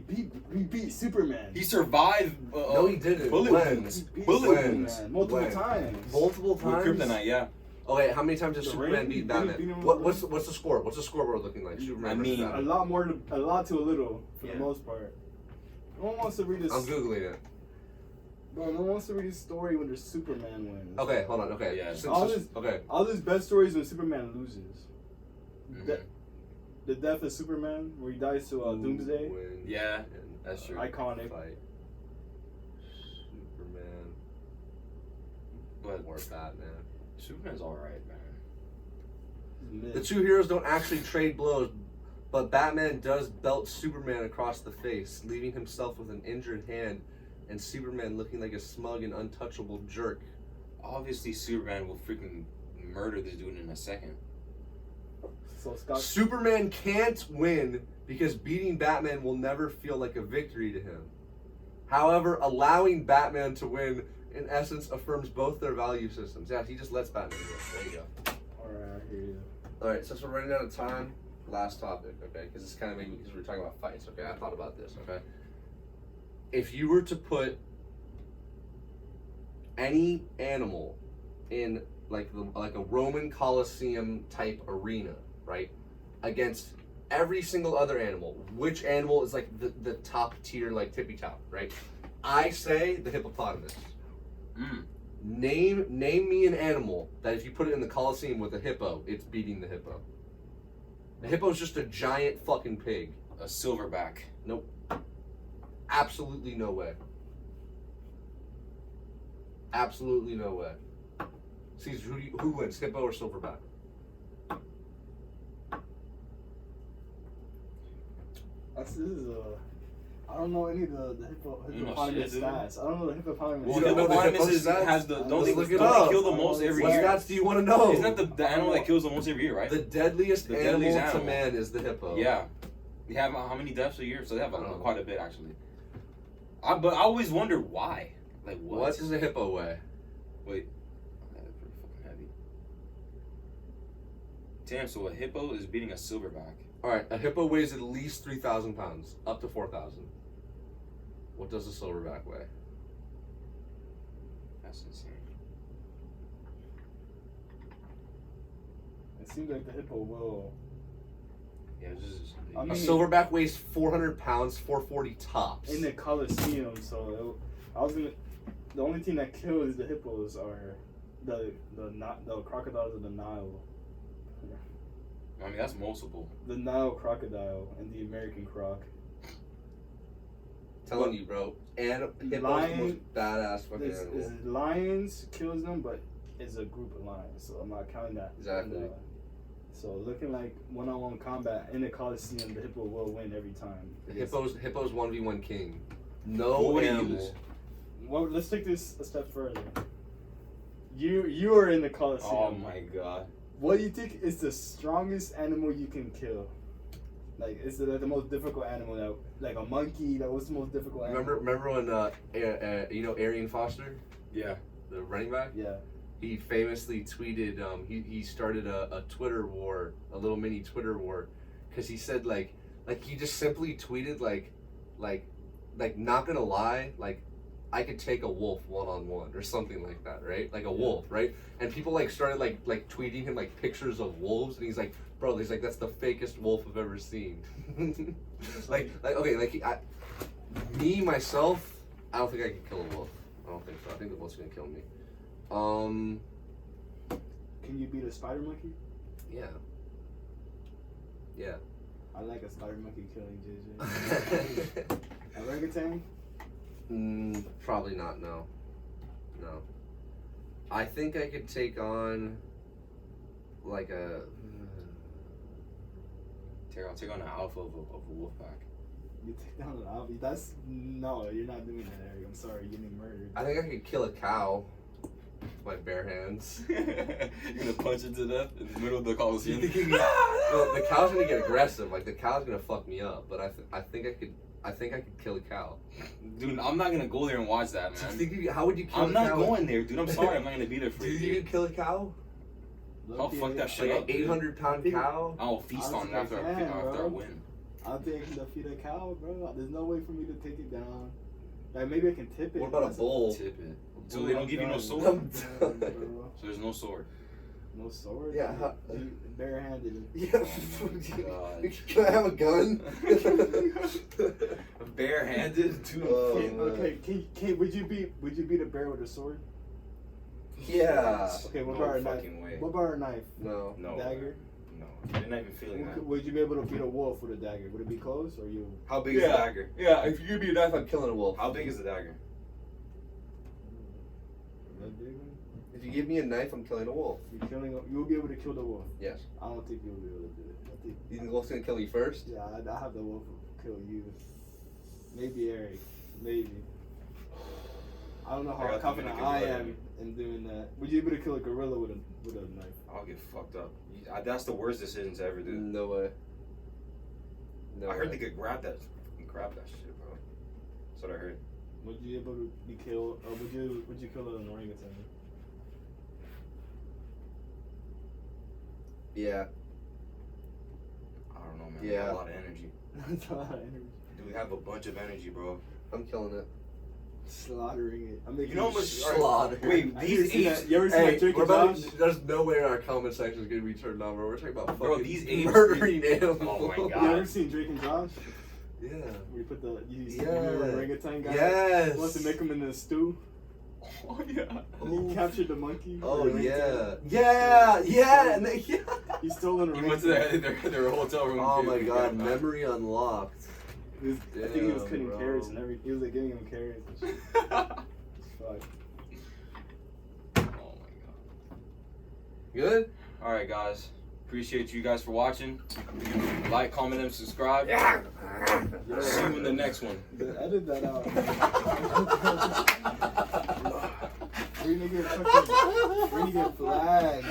beat Superman. He survived. No, he didn't. Bullet When? wounds. He beat Bullet When? wounds. Superman multiple When? times. Multiple With times. kryptonite, yeah. Okay, how many times has The Superman Ring? beat Beat Batman? him What's the score? What's the scoreboard looking like? Superman I versus mean, A Batman. lot more, a lot to a little for Yeah. the most part. No one wants to read this. I'm googling it. Bro, no one wants to read this story when there's Superman wins. Okay, hold on. Okay. Yeah. Okay. All his best stories when Superman loses. Mhm. The death of Superman, where he dies to Doomsday. Win Yeah, and that's true. Iconic. Fight. Superman But or Batman. Superman's alright, man. Myth. The two heroes don't actually trade blows, but Batman does belt Superman across the face, leaving himself with an injured hand, and Superman looking like a smug and untouchable jerk. Obviously, Superman will freaking murder this dude in a second. So Scott. Superman can't win because beating Batman will never feel like a victory to him. However, allowing Batman to win, in essence, affirms both their value systems. Yeah, he just lets Batman win. There you go. Alright, I hear you. Alright, since we're running out of time, last topic, okay? Because it's kind of maybe because we're talking about fights, okay? I thought about this, okay? If you were to put any animal in like a Roman Colosseum type arena, right, against every single other animal, which animal is like the top tier, like tippy top, right? I say the hippopotamus. Mm. Name me an animal that if you put it in the Colosseum with a hippo, it's beating the hippo. The hippo's just a giant fucking pig. A silverback. Nope. Absolutely no way. Absolutely no way. See, who wins, hippo or silverback? This is I don't know any of the hippopotamus shit, dude. stats. I don't know the hippopotamus. Well, You don't know the hippopotamus hippo stats? has the don't they, Look it don't up. they kill the most every What year? stats do you want to know? Isn't that the animal that kills the most every year, right? The deadliest The animal deadliest to animal. man is the hippo. Yeah. They have how many deaths a year? So they have I don't know. quite a bit actually. But I always wonder why. Like what? What does a hippo weigh? Wait. That's pretty fucking heavy. Damn, so a hippo is beating a silverback. Alright, a hippo weighs at least 3,000 pounds, up to 4,000. What does a silverback weigh? That's insane. It seems like the hippo will. Yeah, it's just I A mean- silverback weighs 400 pounds, 440 tops. In the Coliseum, so I was gonna. The only thing that kills the hippos are the crocodiles of the Nile, I mean that's multiple. the Nile crocodile and the American croc. Telling you, bro. And hippo's the Lion- most badass fucking This animal. is lions kills them, but it's a group of lions, so I'm not counting that. Exactly. And, so looking like one-on-one combat in the Coliseum, the hippo will win every time. Hippo's 1v1 king. What No would he animal. use? Well, let's take this a step further. You are in the Coliseum. Oh my god. What do you think is the strongest animal you can kill? Like, is it like the most difficult animal? That, like a monkey? That was the most difficult animal? Remember when you know Arian Foster, Yeah. the running back? Yeah. He famously tweeted. He started a Twitter war, a little mini Twitter war, because he said like he just simply tweeted like not gonna lie, like I could take a wolf 1-on-1 or something like that, right? Like a wolf, right? And people like started like tweeting him like pictures of wolves, and he's like, bro, he's like, that's the fakest wolf I've ever seen. like okay, like me myself, I don't think I could kill a wolf. I don't think so. I think the wolf's gonna kill me. Can you beat a spider monkey? Yeah. Yeah. I like a spider monkey killing JJ. Orangutan? Probably not. No. No. I think I could take on like a. Take on an alpha of a wolf pack. You take down an obby. That's no, you're not doing that, Eric. I'm sorry, you're getting murdered. I think I could kill a cow with my bare hands. You're gonna punch it to death in the middle of the Coliseum. Well, the cow's gonna get aggressive. Like the cow's gonna fuck me up. But I think I could kill a cow. Dude, I'm not gonna go there and watch that, man. How would you kill I'm a not cow? going there, dude. I'm sorry, I'm not gonna be there for Do you you. think you'd kill a cow? I'll fuck that shit Like up, an dude. 800-pound cow? I'll feast on it I after can, I bro. win. I'll take the feed a cow, bro. There's no way for me to take it down. Like maybe I can tip it. What about a That's bull? Tip it. So they don't give you no done. sword? I'm done, bro. So there's no sword. No sword? Yeah, Dude, barehanded. Yeah. Oh my God. Can I have a gun? Barehanded? Dude. Okay, would you beat a bear with a sword? Yeah. Okay, what No about a knife? fucking way. What about a knife? No. No. Dagger? No. You're not even feeling that. Would you be able to beat a wolf with a dagger? Would it be close or you? How big is the dagger? Yeah, if you give me a knife, I'm killing a wolf. How big is the dagger? That big one? If you give me a knife, I'm killing a wolf. You'll be able to kill the wolf. Yes. I don't think you'll be able to do it. I think. You think the wolf's gonna kill you first? Yeah, I have the wolf kill you. Maybe Eric. Maybe. I don't know I how got confident the I gorilla. am in doing that. Would you be able to kill a gorilla with a knife? I'll get fucked up. That's the worst decision to ever do. No way. No I heard way. they could grab that shit, bro. That's what I heard. Would you be able to be killed, or would you kill an orangutan? Yeah. I don't know, man. Yeah. We have a lot of energy. That's a lot of energy. Dude, we have a bunch of energy, bro. I'm killing it. Slaughtering it. I'm making You know how much Slaughter. Wait, Have you these seen apes. that? You ever seen that Hey, Drake we're and about Josh? there's no way our comment section is gonna be turned on, bro. We're talking about Bro, fucking these apes- murdering animals. Oh my You God. ever seen Drake and Josh? Yeah. Where you put the you see Yeah. the orangutan guy? Yes. Wants to make him in the stew. Oh yeah. And he captured the monkey. Oh the yeah. orangutan. Yeah. Yeah. And they, yeah. He stole an He orangutan. went to their hotel room. Oh my God. Memory unlocked. I think he was Damn, cutting bro. carrots and everything. He was like giving him carrots and shit. Fuck. Oh my God. Good. All right, guys. Appreciate you guys for watching. Like, comment, and subscribe. Yeah. See you in the next one. Edit that out. We're gonna get flagged.